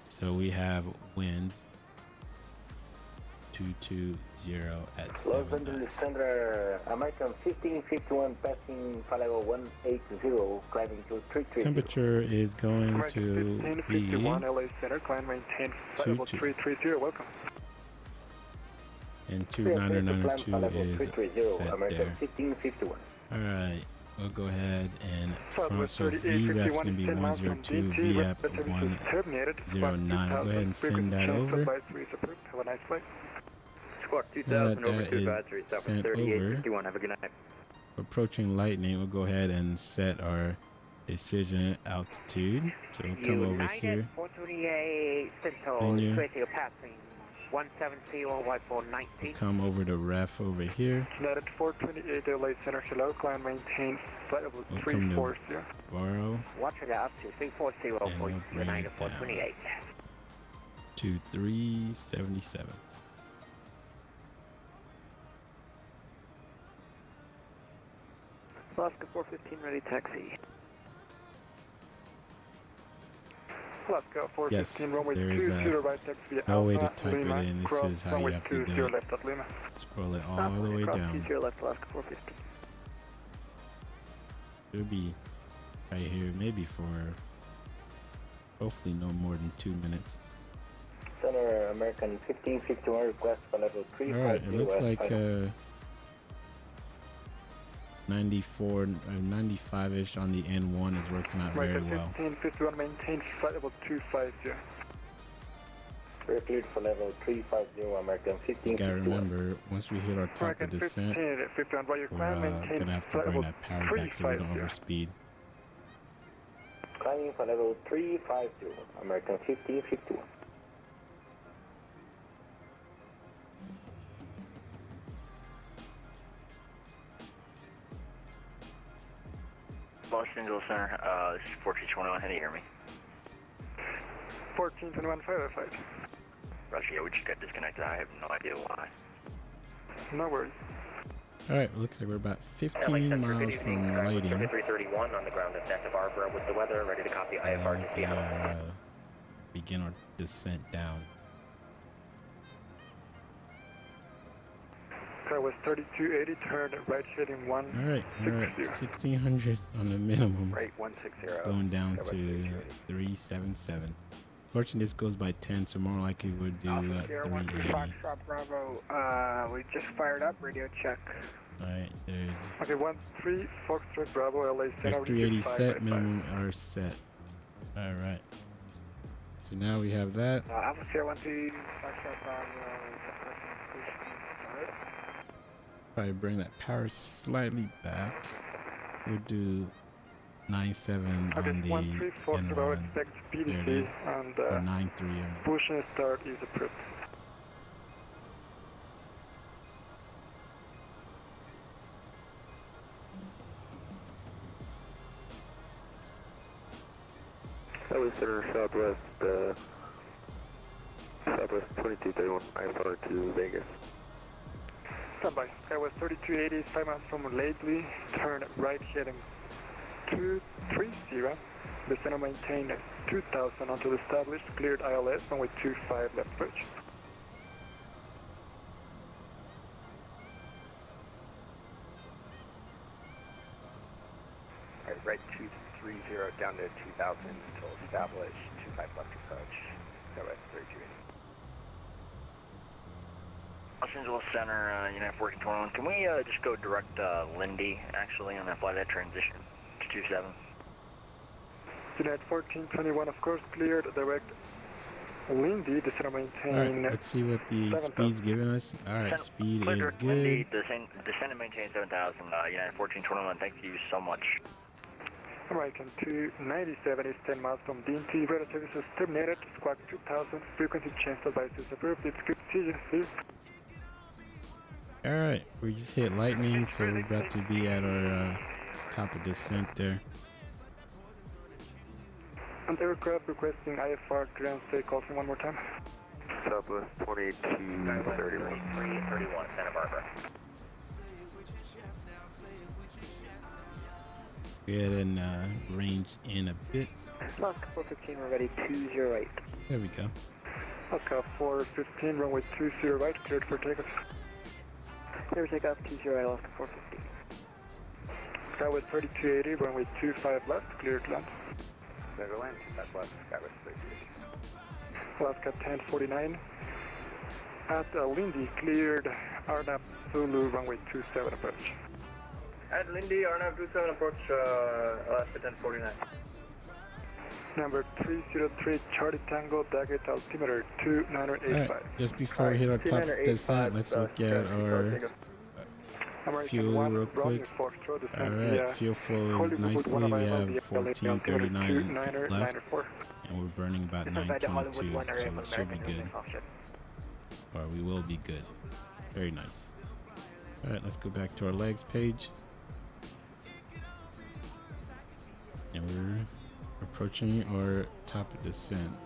So we have winds 220 at 7 knots. American 1551 passing flight level 180, climbing to 330. Temperature is going to be 1551 LA Center, climb maintain flight level 330, welcome. And 29902 is set American there. 1551. All right, we'll go ahead and from, so VREF's going to be 102, VF 109. Go ahead and send that over. Have a nice flight. Squawk Now 2000 that over that to is advisory, stop sent at over, 3851. Have a good night. approaching lightning, we'll go ahead and set our decision altitude. So we'll come over here. 428 Central, Menu. passing 170 Y490. We'll come over to ref over here. United 428 LA Center, hello, climb maintain flight level We'll come to 340. borrow Watch it out to 340 and for we'll bring United it down 428. to 377. Alaska 415 ready taxi. Alaska 415, Yes, runway there is 20 right taxi via no way to Alpha, type it Lima, in. This cross is how you runway have to 20 do it. left at Lima. Scroll it all the way down. 20 left Alaska 415. It'll be right here, maybe for hopefully no more than 2 minutes. Center American 1551 request for level 350. All right, it looks like 94, 95-ish on the N1 is working out very American well. 1551, maintain flight level 250. We're cleared for level 350, American You gotta 1551. remember, once we hit our top of American descent, 1551, while you we're climb, maintain gonna have to flight bring level that power back so we don't 350. overspeed. Climbing for level 350, American 1551. Los Angeles Center, this is 4221, how do you hear me? 1421 505. Roger, yeah, we just got disconnected. I have no idea why. No worries. All right, looks like we're about 15 miles from lighting. 331 on the ground at Santa Barbara with the weather, ready to copy IFR to Seattle. Begin our descent down. Car was 3280, turn right heading 1. All right, 1600 on the minimum, Right, 160. going down to 377. Fortunately, this goes by 10, so more likely we'll do Alpha Sierra 1 3 380. Foxtrot Bravo. We just fired up. Radio check. Alright, there's Okay, 1-3 Foxtrot Bravo, LA there's Center. 380 set, minimum are set. Alright. So now we have that. Alpha Sierra 1 3 Foxtrot Bravo. Probably bring that power slightly back. We'll do 97 Okay, on the 1-3 Foxtrot Bravo, N1. expect There it PDC is. and Or 93 on push and start is approved. That was Center Southwest, Southwest 2231, IFR to Vegas. Standby. Skywest 3280, 5 miles from Lately, turn right heading 230. The center maintain 2000 until established, cleared ILS, runway 25 left approach. Alright, right 230 down to 2000 until established, 25 left approach, Skywest 3280. Los Angeles Center, United 1421. Can we just go direct Lindy, actually, and then fly that transition to 27? United 1421, of course, cleared, direct Lindy, the center maintain. Alright, let's see what the 7,000. speed's giving us. Alright, speed is Direct good. Lindy, descend and maintain 7000, United 1421. Thank you so much. American 297 is 10 miles from DNT, radar services terminated, squawk 2000, frequency change devices approved, it's good to see you, see you. Alright, we just hit lightning, so we're about to be at our top of descent there. And aircraft requesting IFR ground takeoff one more time. Southwest 2231. 31, Santa Barbara. Go ahead and range in a bit. Oscar 415, we're ready 208. There we go. Oscar 415, runway 20 right, cleared for takeoff. Clear takeoff 208, Oscar 415. Skywest 3280, runway 25 left, cleared to land. Netherlands, Southwest, Skywest 3280. Alaska 1049. At Lindy, cleared RNAV Zulu, runway 27 approach. At Lindy, RNAV 27 approach, Alaska 1049. Number 303, Charlie Tango, Daggett altimeter 2985. Alright, just before we hit our top descent, let's look at our fuel real quick. Alright, fuel flow is nicely. We have 1439 left, and we're burning about 922, so we should be good. Or we will be good. Very nice. Alright, let's go back to our legs page. And we're approaching our top of descent.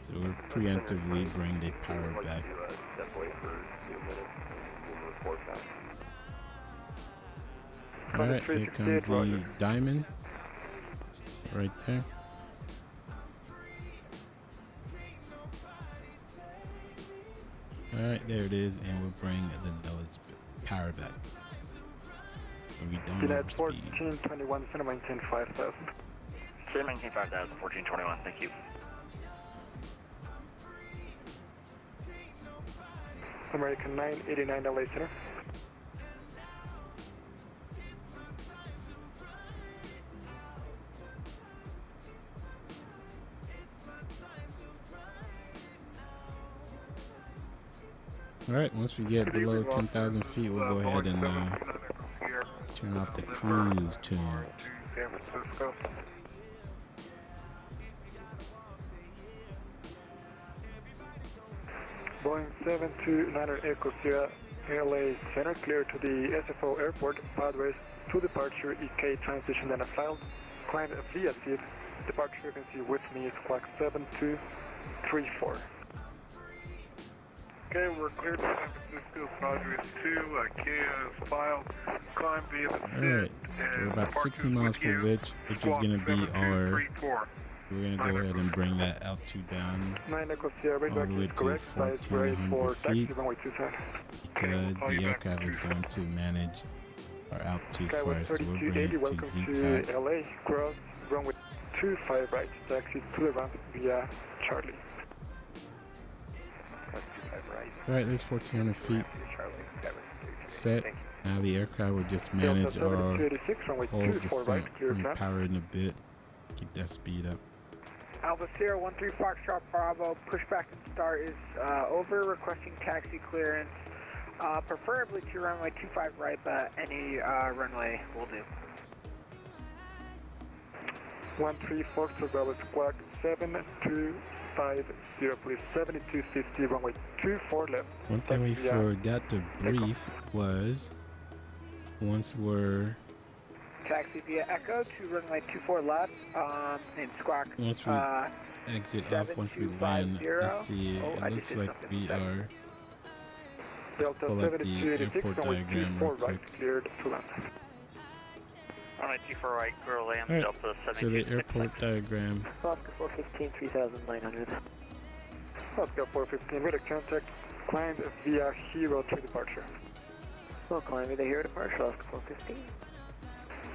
So we'll preemptively bring the power back. Alright, here comes the diamond. Right there. Alright, there it is, and we'll bring the nose power back. So we don't United overspeed. 1421, center maintain 5000. Center maintain 5000, 1421. Thank you. American 989, LA Center. Alright, once we get below 10,000 feet, we'll go ahead and turn off the cruise tune. San Francisco. Boeing 729 Echo Sierra, LA Center, clear to the SFO airport, pathways to departure, EK transition and a filed, climb via seat, departure frequency with me is clock 7234. Okay, we're clear to San Francisco, Padres 2, KS filed, climb via the Alright, we're about 16 miles from which is going to be our, we're going to go ahead and bring that altitude down 9 Echo Sierra, all the way to 1,400 feet, because the aircraft is going to manage our altitude for us. So we'll bring it to Z-type. LA, cross runway 25 right, taxi to the ramp via Charlie. Request 25 right. All right, there's 1,400 feet Via Charlie. Skyline 32. set. Thank you. Now the aircraft will just manage Delta our 7286, runway whole 24 descent. right, clear I'm climb. powering a bit. Keep that speed up. Alpha Sierra 13 Foxtrot Bravo, pushback and start is over, requesting taxi clearance, preferably to runway 25 right, but any runway will do. 13 Foxtrot Bravo squawk 7250, please 7250, runway 24 left. One thing we Taxi, forgot to brief was once we're Taxi via Echo to runway 24 left, in squawk. once we exit off, once we land, let's see. It looks like we are. Delta Pull up the 7286, airport runway diagram 24 real quick. right, cleared to land. Runway 24 right, clear land, Alright, Delta so the airport diagram. Oscar 415, 3900. Oscar 415, with a contact, climb via Hero to departure. Well, climb via Hero departure, Oscar 415.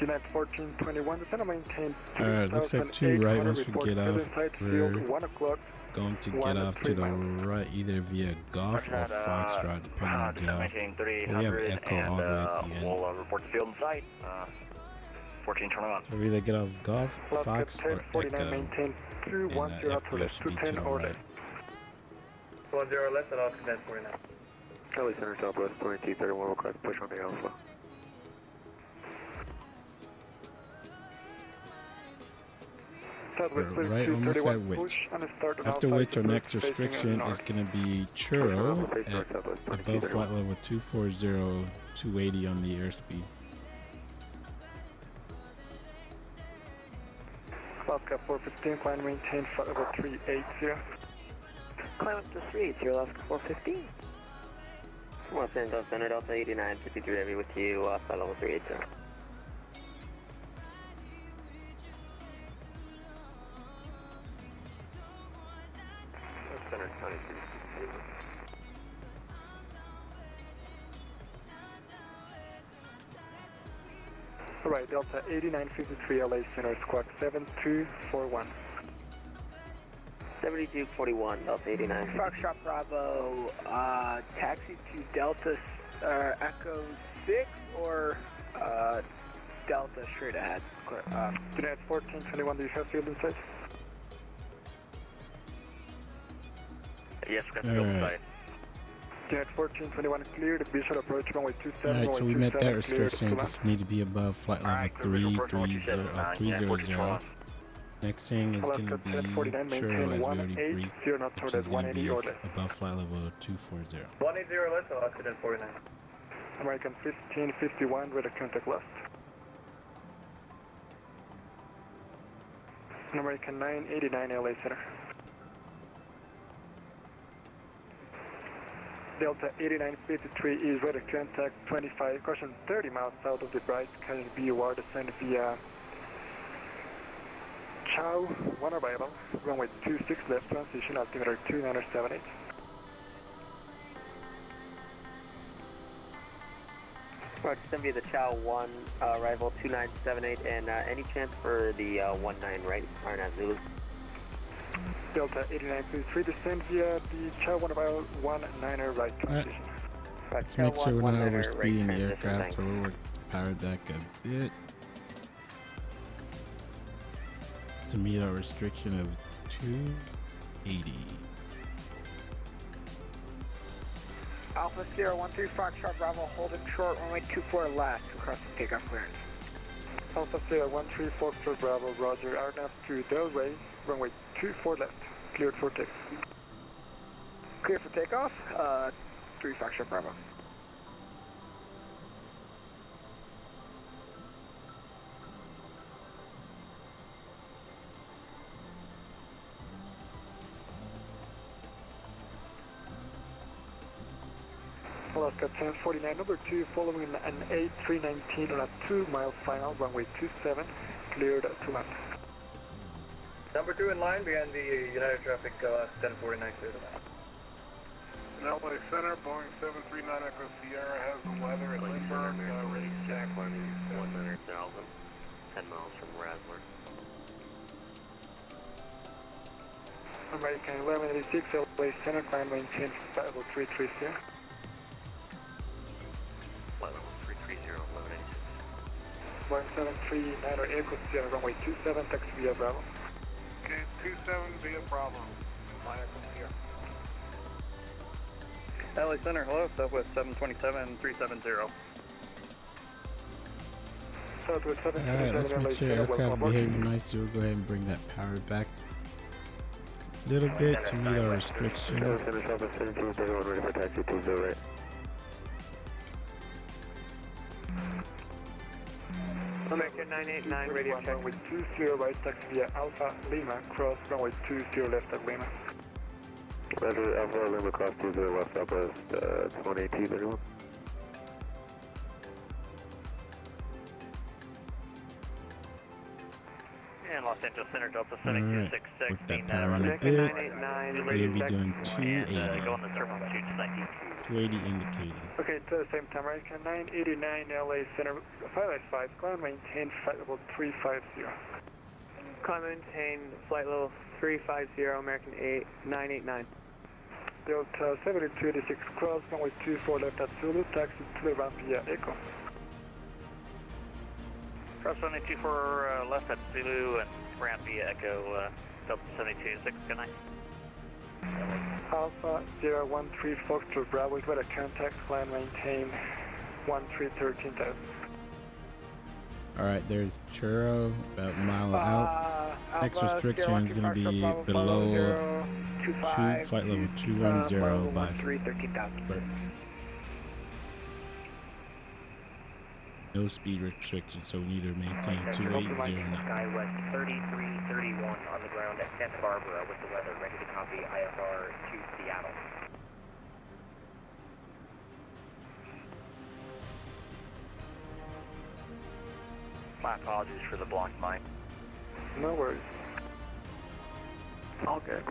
United 1421, descend and maintain. Alright, looks like 2 right once we get off. We're 1 o'clock. going to get off to the right, either via Golf or Foxtrot, depending on get off. But we have Echo all the way at the end. We'll report the field in sight. 1421. So we either get off Golf, Fox, or 1049, Echo. maintain 210 to FPO left, should be to 210 the or right. left. 10 left and Oscar 1049. Charlie Center Southwest 2231, request push on the Alpha. Southwest We're right almost 231, at which. push and start on After outside which, our to next facing restriction is north. going to be Churro at above flight level 240, 280 on the airspeed. Oscar 415, climb maintain flight level 380. Climb up to 380, Oscar 415. Los Angeles Center, Delta 8953 Heavy with you, flight level 380. Center County 360. Alright, Delta 8953 LA Center, squawk 7241. 7241, Delta 89. Foxtrot Bravo, taxi to Delta Echo 6 or Delta straight ahead. United 1421, do you have field in sight? Yes, we got the field in sight. United 1421, cleared, visual approach, runway 27. Alright, so we met that 27, restriction. cleared, Just need to be above flight level 300. Next thing is going to be Churro, as we already briefed, which is going to be above flight level 240. 180 left, Oscar 1049. American 1551 with a contact left. American 989 LA Center. Delta 8953 is ready to contact 25, caution 30 miles south of the bright carrying BUR descend via Chow, 1 arrival, runway 26 left, transition altimeter 2978. Roger, send via the Chow 1, arrival 2978, and any chance for the 19 right, RNAV Zulu? Delta 8953 descend via the Chow 1 arrival 19er right transition. Let's make sure we're not overspeeding the aircraft, so we'll power back a bit to meet our restriction of 280. Alpha Sierra 13 Foxtrot Bravo, holding short, runway 24 left, requesting takeoff clearance. Alpha Sierra 13 Foxtrot Bravo, roger, RNAV to Delray, runway 24 left, cleared for takeoff. Clear for takeoff, 3 Foxtrot Bravo. Alaska 1049, number 2, following an A319 on a 2-mile final, runway 27, cleared to land. Number 2 in line behind the United Traffic 1049 clear to land. LA Center, Boeing 739 Echo Sierra has the weather at Lindbergh, ready to tack 100,000, 10 miles from Razzler. American 1186 LA Center, climb maintain flight level 330. Flight level 330, 1739 1186. Echo Sierra, runway 27, taxi via Bravo. Okay, 27 via Bravo. Fire from here. LA Center, hello, Southwest 727, 370. Southwest Alright, let's 727 make LA sure Center, aircraft welcome aboard. behaving nice. So we'll go ahead and bring that power back a little bit to meet our restriction. LA Center, Southwest 1731, ready for taxi 20 right. American 989, radio check. Runway 20 right, taxi via Alpha Lima, cross runway 20 left at Lima. Roger, Alpha Lima, cross 20 left, Southwest 2231. And Los Angeles Center, Delta Alright, 7266, with that being power on a American bit, 989, we're radio going to be check. doing And 280. go on the turbo to 19. 280 indicating. Okay, to the same time, American 989 LA Center, 585, climb maintain flight level 350. Climb maintain flight level 350, American 989. Delta 7286, cross runway 24 left at Zulu, taxi to the ramp via Echo. Cross runway 24 left at Zulu and ramp via Echo, Delta 726, good night. Alpha 013 Foxtrot Bravo, we've got a contact, climb maintain 1313,000. Alright, there's Churro, about a mile out. Next restriction is going to be below flight level 210 by 13,000. no speed restriction, so we need to maintain 280 now. Skywest 3331 on the ground at Santa Barbara with the weather ready to copy IFR to Seattle. My apologies for the blocked mic. No worries. All good.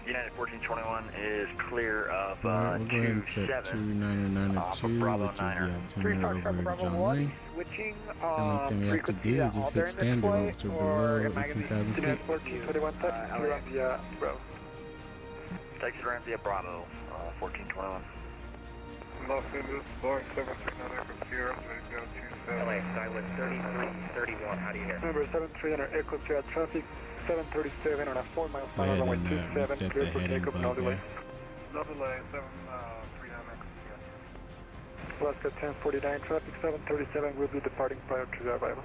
United 1421 is clear of Alright, we'll go ahead and set 29902, Bravo which is the 9er. altimeter over John Wayne. Switching, The only thing we have to do is just hit standard once we're below 18,000 feet. 1421, taxi to ramp via Bravo. Taxi ramp via Bravo, 1421. Los Angeles, Boeing 739 Echo Sierra, ready to go 27. LA Skywest 3331, how do you hear? Number 739 Echo Sierra traffic, 737 on a 4-mile Go final ahead runway and 27, reset the clear for heading takeoff, no above delay. there. No delay, 739 Echo Sierra. Alaska 1049 traffic, 737 will be departing prior to the arrival.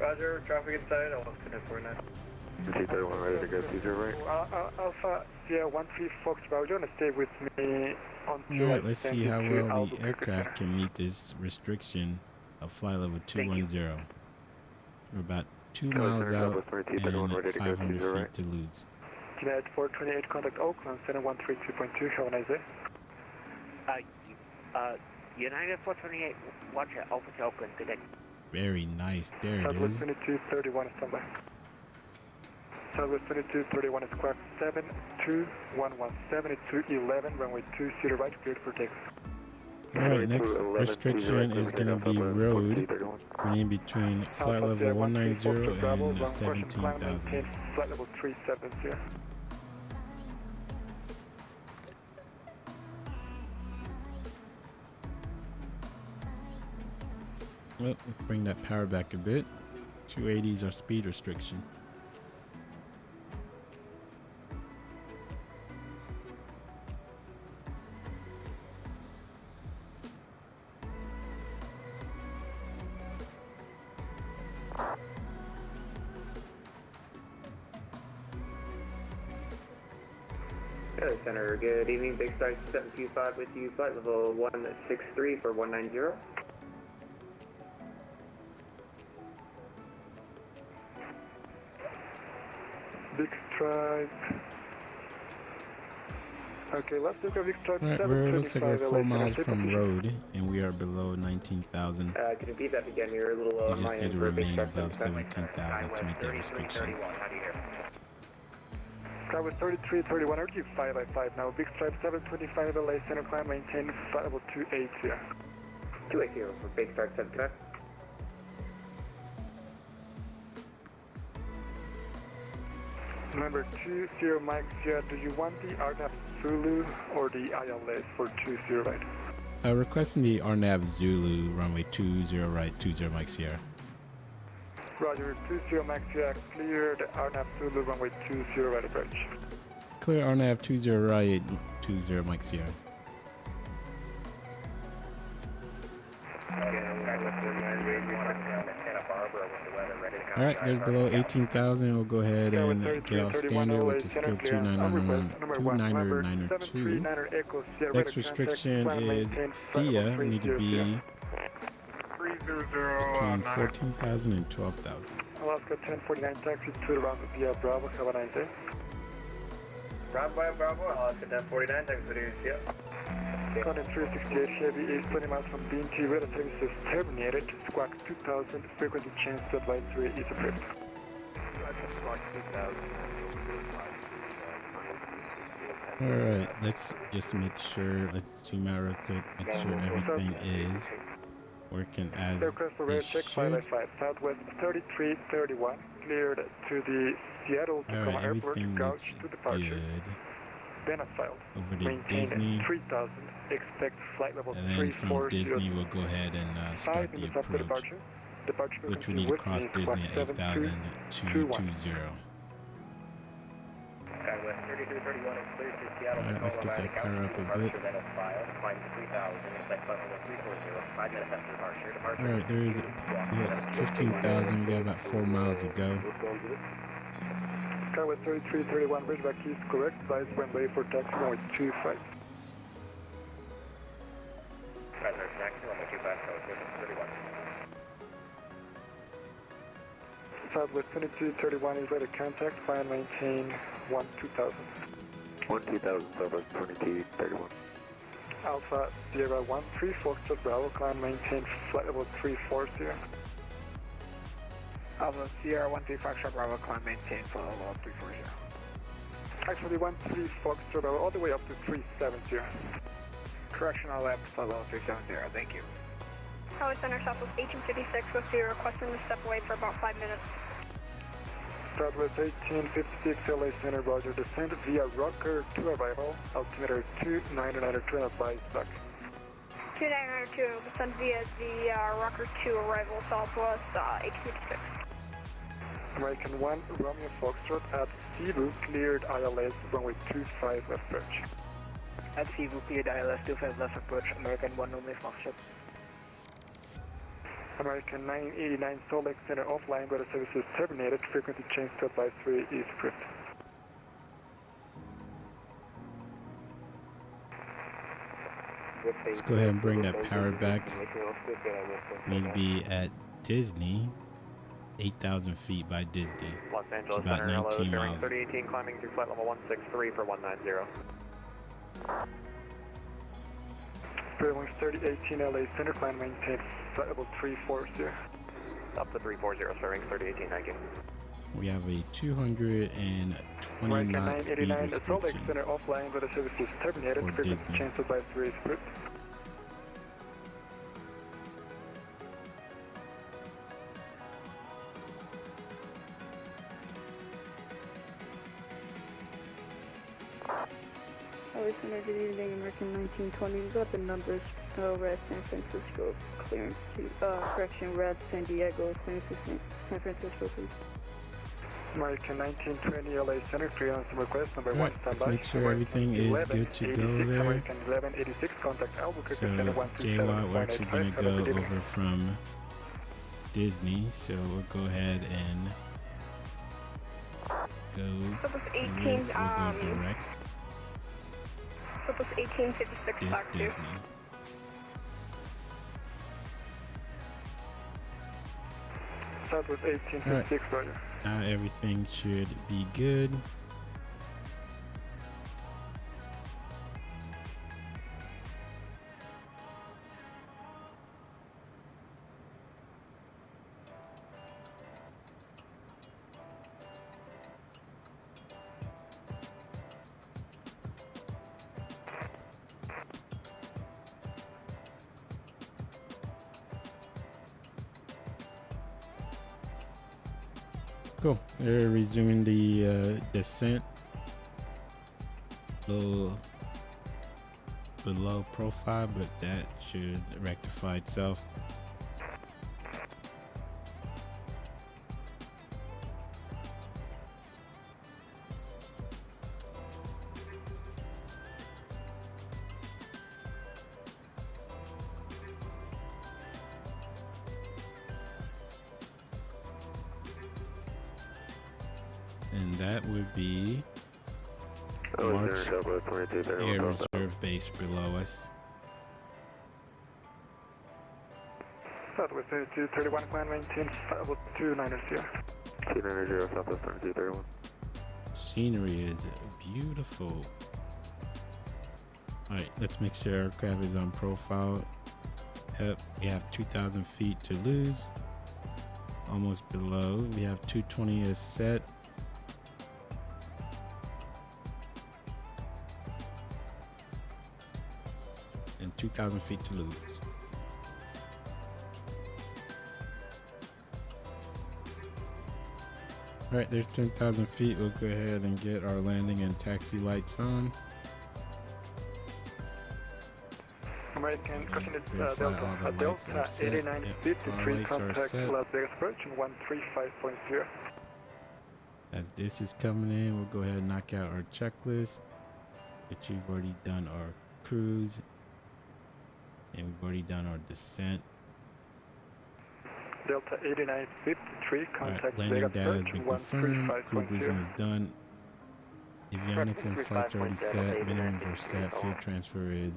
Roger, traffic inside, Alaska 1049. T31 ready to go 20 right. Alpha Sierra 13 Fox Bravo, you want to stay with me until Alright, let's see how well the aircraft can meet this restriction of flight level 210. We're about 2 miles out and 500 feet to lose. United 428, contact Oakland, 7132.2, have a nice day. United 428, watch it, Alpha to Oakland, good day. Very nice, there it Southwest is. 2231 is standby. Southwest 2231 is squawk 7211, 7211, runway 20 right, cleared for takeoff. Alright, next restriction is going to be road. We're in between flight level 190 and 17,000. Flight level 370. Well, let's bring that power back a bit. 280 is our speed restriction. Hello, Center. Good evening. Big Sky 725 with you. Flight level 163 for 190. Big Stripe. Okay, let's look at Big Stripe. Alright, it looks like we're 4 miles from road and we are below 19,000. Can you repeat that again? You're a little You just my need end to for Big remain Sky above 725. 17,000 to meet that restriction. How do you hear? Skywest 3331, RG 555 now. Big Stripe 725 LA center climb, maintain flight level 280. 280 for Big Star 75. Number 20 Mike Sierra, do you want the RNAV Zulu or the ILS for 20 right? Requesting the RNAV Zulu, runway 20 right, 20 Mike Sierra. Roger, 20 Mike Sierra, cleared RNAV Zulu, runway 20 right approach. Clear RNAV 20 right, 20 Mike Sierra. All right, there's below 18,000. We'll go ahead and get off standard, which is still 2992. Next restriction is FIA. We need to be between 14,000 and 12,000. Alaska 1049 taxi to the round via Bravo, have a nice day. Bravo, Alaska 1049, taxi to the Contact 368 Chevy is 20 miles from BNT, weather services terminated. Squawk 2000, frequency change to advisory is approved. Squawk 2000. Alright, let's just make sure, let's zoom out real quick, make sure everything is working as it should. Southwest 3331, cleared to the Seattle Tacoma Airport, gauge to departure. Good. Benefiled. Over to Maintain Disney. 3000, expect flight level And then 34. from Disney, we'll go ahead and start the approach, which we need to cross Disney at 8,220. West 3331 is cleared to Seattle. Alright, let's get that car up a bit. Climb 3,000, expect flight level 340, 5 minutes after departure. Alright, there's 15,000. We got about 4 miles to go. Skyway 3331, Ridgeback is correct. Advise when ready for taxi runway 25. Taxi runway 25, 31. Southwest 2231 is ready to contact. Fly and maintain 12000. 12000, Southwest 2231. Alpha Sierra 13 Foxtrot Bravo, climb maintain flight level 340. Alpha Sierra 13 Foxtrot Bravo, climb maintain flight level 340. Actually 13 Foxtrot Bravo all the way up to 370. Correction, all the way up to flight level 370, thank you. Tower Center Southwest 1856 with you requesting to step away for about 5 minutes. Southwest 1856 LA Center, Roger. Descend via Rocker to arrival. Altimeter 2992 and advise back. 2992, descend via the Rocker 2 arrival Southwest 1856. American 1 Romeo Foxtrot at Cebu, cleared ILS runway 25 left approach. At Cebu, cleared ILS 25 left approach, American 1 Romeo Foxtrot. American 989 Salt Lake Center offline, weather services terminated. Frequency change to advisory is approved. Let's go ahead and bring that power back. Need to be at Disney, 8,000 feet by Disney. Los It's Angeles about Center, 19 bearing miles. 3018, climbing through flight level 163 for 190. Winwing 3018 LA Center, climb maintain flight level 340. Up to 340, bearing 3018, thank you. We have a 220 American knot speed 989 Salt Lake restriction. Center offline, weather services terminated. For Frequency Disney. change to advisory is approved. Tower Center, good evening, American 1920. We got the numbers. Red San Francisco, clearance to, correction, Red San Diego, clearance to San Francisco, please. American 1920 LA Center, clearance request number 1, Alright, let's standby. make sure everything is good to go there. American 1186, contact Albuquerque So, Center 137. JWAT, we're actually going to go over from Disney, so we'll go ahead and go. Southwest We'll 18, go direct Southwest 1856 this back to. Disney. Southwest 1856, Roger. Now everything should be good. Cool. They're resuming the descent. Little below profile, but that should rectify itself. And that would be Mark's Air Reserve base below us. Southwest 2231, climb maintain level 290. 290, Southwest 2231. Scenery is beautiful. Alright, let's make sure our aircraft is on profile. Yep, we have 2,000 feet to lose. Almost below. We have 220 is set. And 2,000 feet to lose. All right, there's 10,000 feet. We'll go ahead and get our landing and taxi lights on. American continue Delta 8953, contact Las Vegas approach 135.0. As this is coming in, we'll go ahead and knock out our checklist. Which we've already done our cruise. And we've already done our descent. Delta 8953, contact landing Vegas data has approach been confirmed. Crew 135.0. briefing is done. Avionics and flights already set. Minimums are set. Fuel transfer is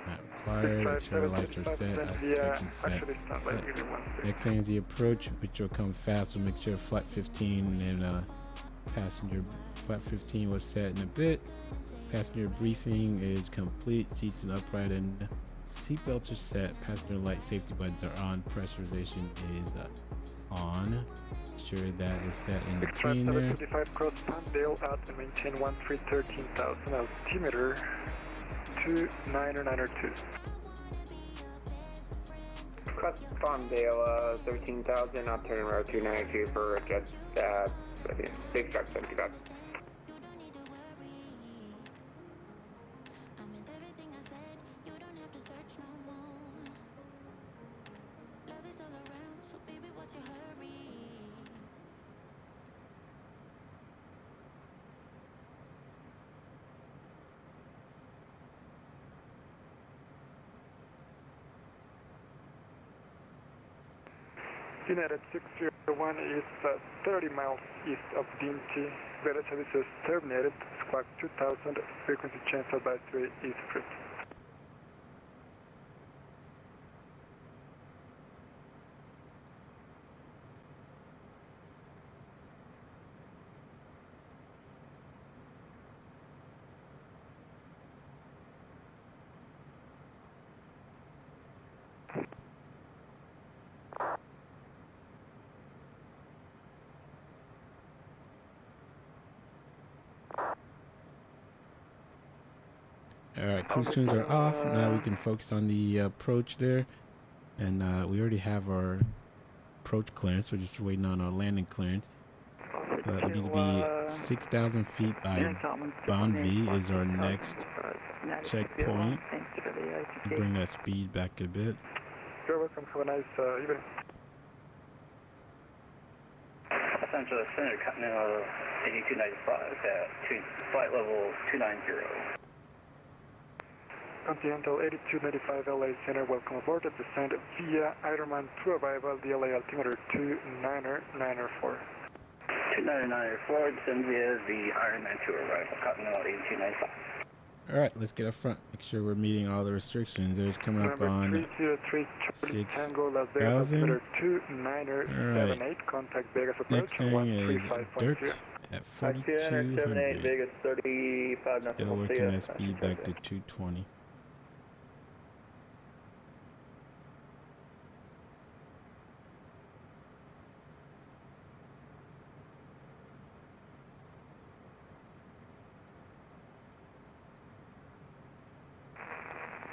not required. Exterior lights are set. Application set. Next thing is the approach, which will come fast. We'll make sure flight 15 and passenger flight 15 was set in a bit. Passenger briefing is complete. Seats and upright and seat belts are set. Passenger light safety buttons are on. Pressurization is on. Sure that is set in between there. 755 cross Palmdale out and maintain 13,000 altimeter 2992. Cross Palmdale 13,000 out turn road 292 for jet big truck 75. United 601 is 30 miles east of DMT. Weather services terminated. Squawk 2000. Frequency change advisory is free. All right, cruise tunes are off. Now we can focus on the approach there. And we already have our approach clearance. We're just waiting on our landing clearance. But we need to be 6,000 feet by Bonvi is our next checkpoint. Bring that speed back a bit. You're welcome. Have a nice evening. Los Angeles Center, Continental 8295 at flight level 290. Continental 8295 LA Center, welcome aboard at descent via Ironman to arrival, DLA altimeter 2994. 2994, descend via the Ironman to arrival, Continental 8295. Alright, let's get up front. Make sure we're meeting all the restrictions. There's coming up on 6,000. Alright. Contact Vegas Next thing is dirt at 4,200. Vegas 35. Still working that speed back to 220.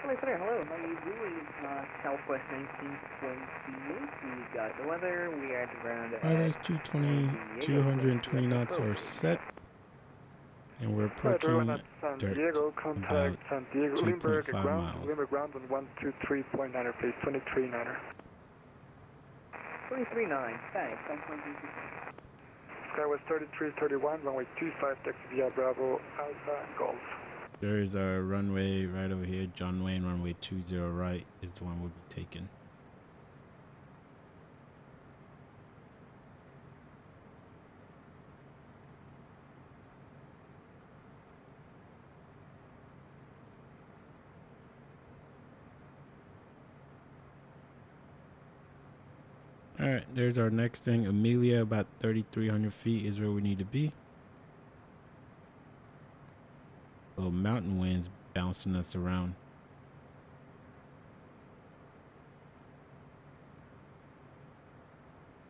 Hello, how are you doing? Southwest 1928. We got the weather. We are at the ground. There's 220 knots are set. And we're approaching San dirt Diego, about contact San Diego, Limburg 2.5 ground, miles. Limburg ground on 123.9, please, 23.9. 23.9, thanks. Skywest 3331, runway 25, taxi via Bravo, Alpha, Golf. There's our runway right over here. John Wayne, runway 20 right is the one we'll be taking. All right, there's our next thing. Amelia, about 3,300 feet is where we need to be. Little mountain winds bouncing us around.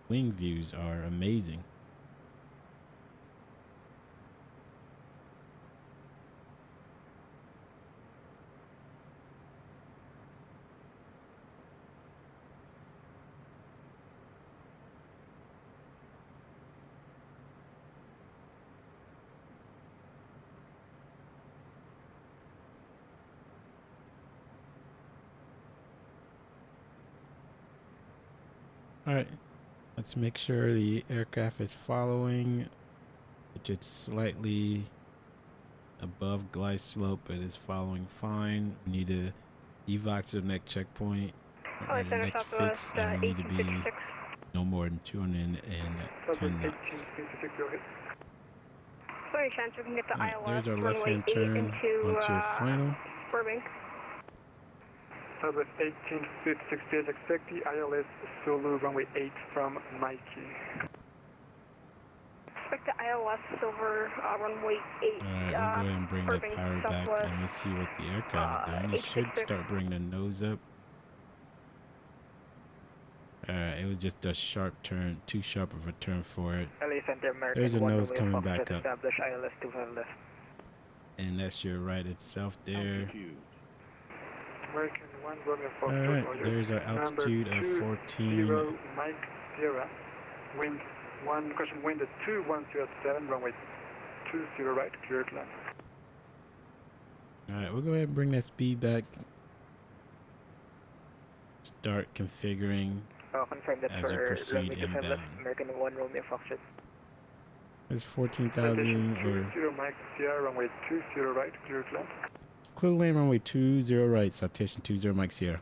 Wing views are amazing. All right, let's make sure the aircraft is following, which it's slightly above glide slope, but is following fine. We need to evac to the next checkpoint, or the next fix, and we need to be no more than 210 knots. Sorry, chance we can get the ILS. There's our left-hand turn onto final. Burbank. Southwest 1868, expect the ILS Zulu runway 8 from Mikey. Expect the ILS Silver runway 8. Alright, we'll go ahead and bring that power back and let's see what the aircraft is doing. It should start bringing the nose up. Alright, it was just a sharp turn, too sharp of a turn for it. There's a nose coming back up. And that's your right itself there. Alright, there's our altitude of 14. Mike Sierra, wind 1, question wind at 2107, runway 20 right, clear to land. Alright, we'll go ahead and bring that speed back. Start configuring as we proceed inbound. American 1 Romeo Foxtrot. There's 14,000 or... 20 Mike Sierra, runway 20 right, clear to land. Clear lane runway 20 right, citation 20 Mike Sierra.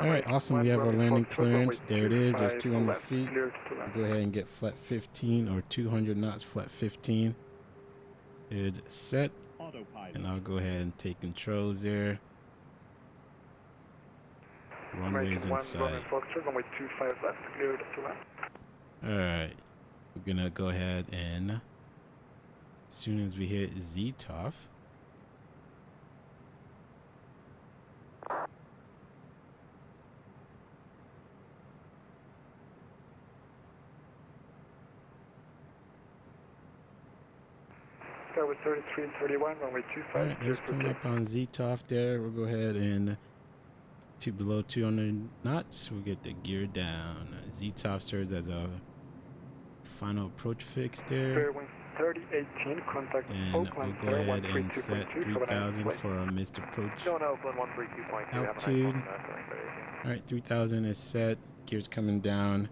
Alright, awesome. We have our landing clearance. There it is. There's 200 feet. We'll go ahead and get flat 15 or 200 knots, flat 15 is set. And I'll go ahead and take controls there. Runway's inside. Alright, we're gonna go ahead and as soon as we hit ZTOF, Skyway 3331, runway 25. Alright, there's coming up on ZTOF there. We'll go ahead and to below 200 knots. We'll get the gear down. ZTOF serves as a final approach fix there. 3018, contact and we'll go ahead and set 3,000 for our missed approach altitude. Alright, 3,000 is set. Gear's coming down.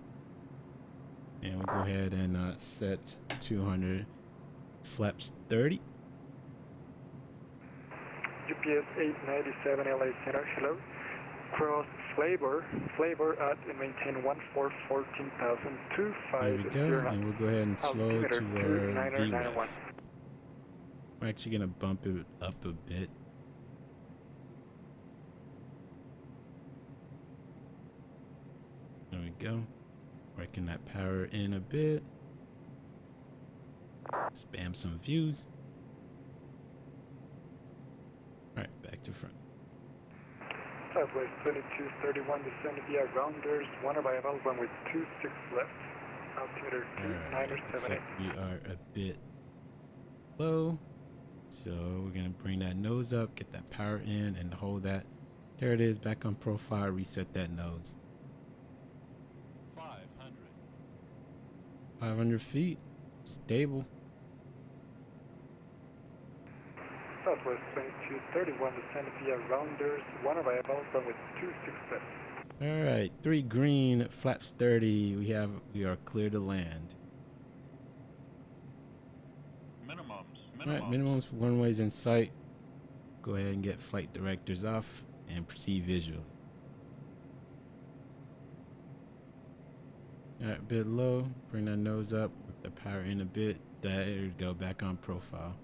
And we'll go ahead and set 200. Flaps 30. GPS 897 LA Center, hello. Cross Flavor at and maintain 14,000. There we go, and we'll go ahead and slow to our VREF. We're actually going to bump it up a bit. There we go. Working that power in a bit. Spam some views. Alright, back to front. Southwest 2231, descend via Rounders, 1 arrival, runway 26 left. Altimeter 2978. We are a bit low. So we're gonna bring that nose up, get that power in, and hold that. There it is, back on profile. Reset that nose. 500 feet, stable. Southwest 2231, descend via Rounders, 1 arrival, runway 26 left. All right, 3 green, flaps 30. We are clear to land. Minimums. All right, minimums for runways in sight. Go ahead and get flight directors off and proceed visual. All right, a bit low. Bring that nose up with the power in a bit. There we go, back on profile.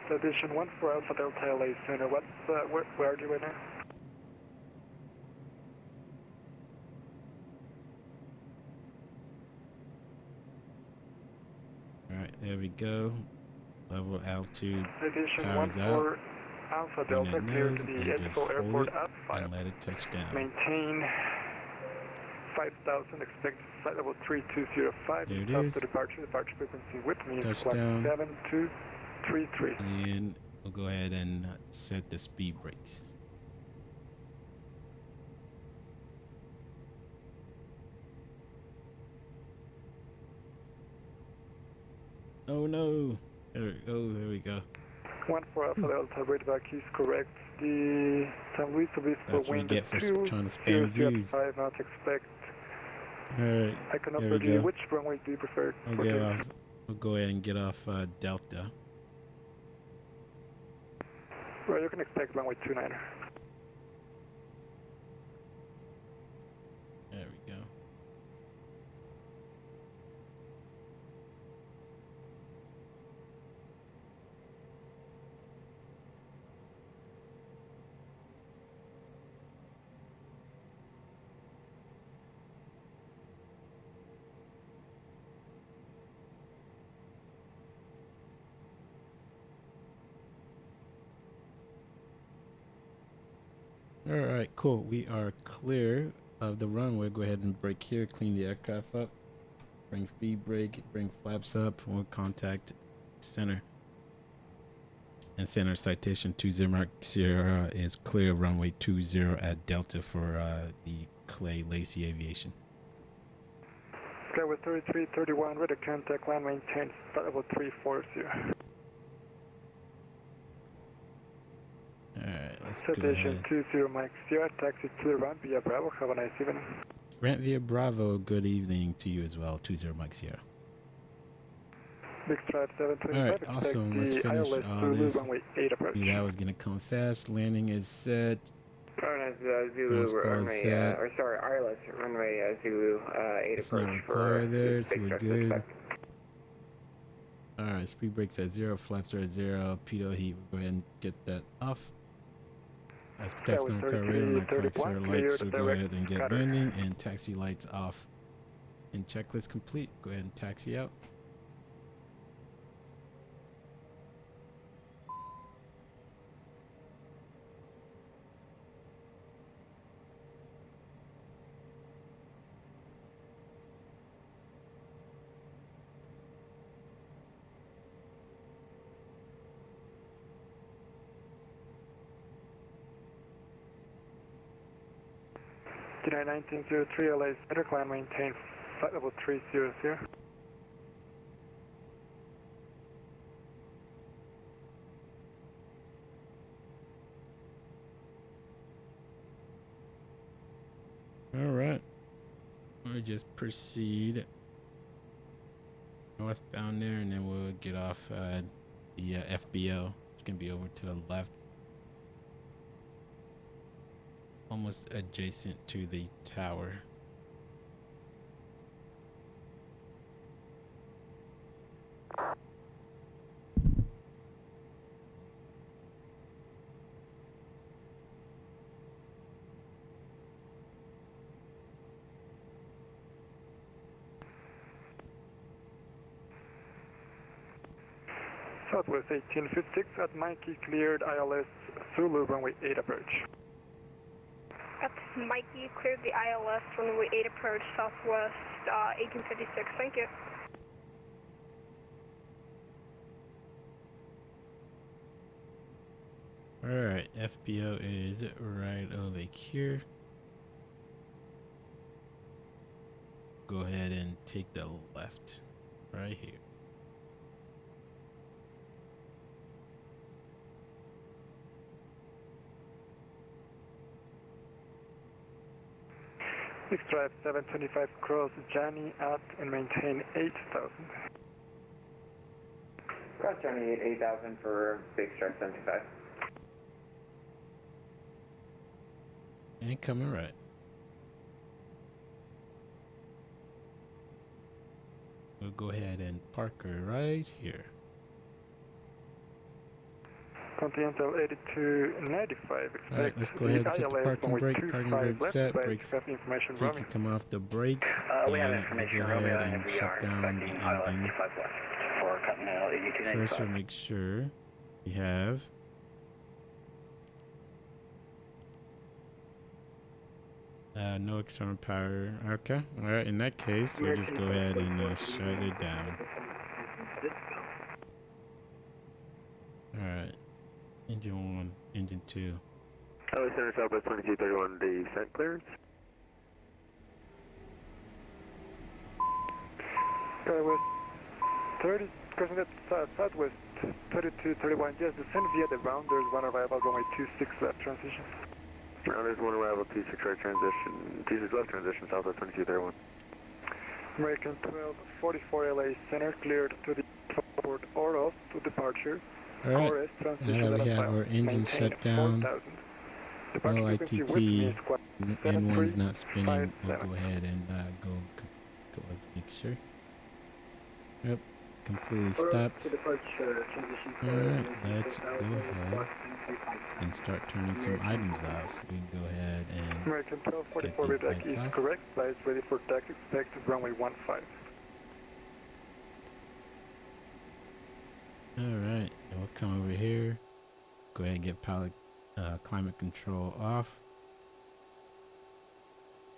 Citation 14 Alpha Delta LA Center. Where are you right now? All right, there we go. Level altitude. Citation Powers 14 out. Alpha Bring Delta that clear nose to the and just Edgefield hold Airport it at 5. and let it touch down. Maintain 5,000, expect flight level 3205. There it Stop is. to departure frequency with me. Touchdown. 7233. And we'll go ahead and set the speed brakes. Oh no. There we go. 14 Alpha Delta, rate back is correct. The San Luis Obispo That's what we wind get for trying to spam 200 views. 5 knots, expect. Alright, I can there offer we you, go. which runway do you prefer? We'll go ahead and get off Delta. Well, you can expect runway 29. There we go. All right, cool. We are clear of the runway. Go ahead and brake here, clean the aircraft up, bring speed brake, bring flaps up. We'll contact center. And center citation 20 Mark Sierra is clear of runway 20 at Delta for the Clay Lacey Aviation. Skyway 3331, ready to contact line maintain, flight level 340. Alright, let's go Citation ahead. 20 Mike Sierra, taxi to the ramp via Bravo. Have a nice evening. Ramp via Bravo, good evening to you as well. 20 Mike Sierra. Big Stripe 725. Alright, awesome. Let's finish all this. Runway 8 approach. Knew that was going to come fast. Landing is set. Zulu runway, ILS runway Zulu 8 It's approach not for required there, so big we're stress good. expected. Alright, speed brakes at 0, flaps are at 0, pitot heat, we'll go ahead and get that off. As protection on the car radar, not correct, sir. Lights, so go ahead and get landing, and taxi lights off. And checklist complete, go ahead and taxi out. Tonight 1903 LA Center, climb maintain, flight level 300. Alright. We'll just proceed northbound there, and then we'll get off the FBO. It's going to be over to the left. Almost adjacent to the tower. Southwest 1856 at Mikey, cleared ILS Zulu, runway 8 approach. That's Mikey, cleared the ILS runway 8 approach, Southwest 1856, thank you. Alright, FBO is right over here. Go ahead and take the left right here. Drive 725 cross Johnny at and maintain 8,000. Cross Johnny 8,000 for big stripe 75. And coming right. We'll go ahead and park her right here. Continental 8295. Alright, let's go ahead and set the parking brake. Parking brake set. Brakes. You can come off the brakes. We have information go ahead and shut down the engine. First, we'll make sure we have no external power. Okay. Alright, in that case, we'll just go ahead and shut it down. Alright. Engine 1, engine 2. Hello, Center Southwest 2231, descent clearance. West 30, crossing that southwest 3231, just descend via the rounders, one arrival, runway 26 left transition. Rounders, one arrival, 26 right transition, 26 left transition, Southwest 2231. American 1244 LA Center, cleared to the airport or off to departure. Alright, now that we have our engine shut down, no ITT, N1's not spinning, we'll go ahead and go let's make sure. Yep, completely stopped. Alright, let's go ahead and start turning some items off. We can go ahead and American get 1244 these lights is off. correct, flights ready for taxi, expect runway 15. Alright, we'll come over here, go ahead and get pilot climate control off.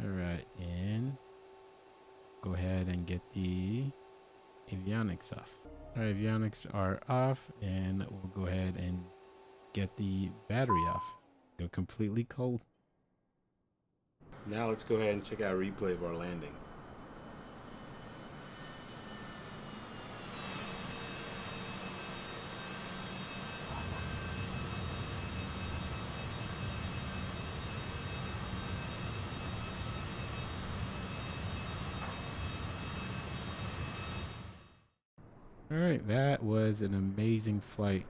Alright, and go ahead and get the avionics off. Our avionics are off, and we'll go ahead and get the battery off. Go completely cold. Now let's go ahead and check out a replay of our landing. Alright, that was an amazing flight.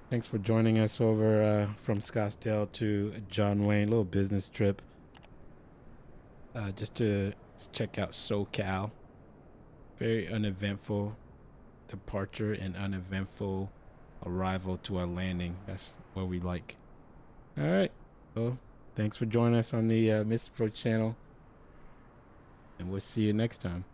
Thanks for joining us over from Scottsdale to John Wayne, little business trip. Just to check out SoCal. Very uneventful departure and uneventful arrival to our landing. That's what we like. Alright, well, thanks for joining us on the Mr. Pro channel. And we'll see you next time.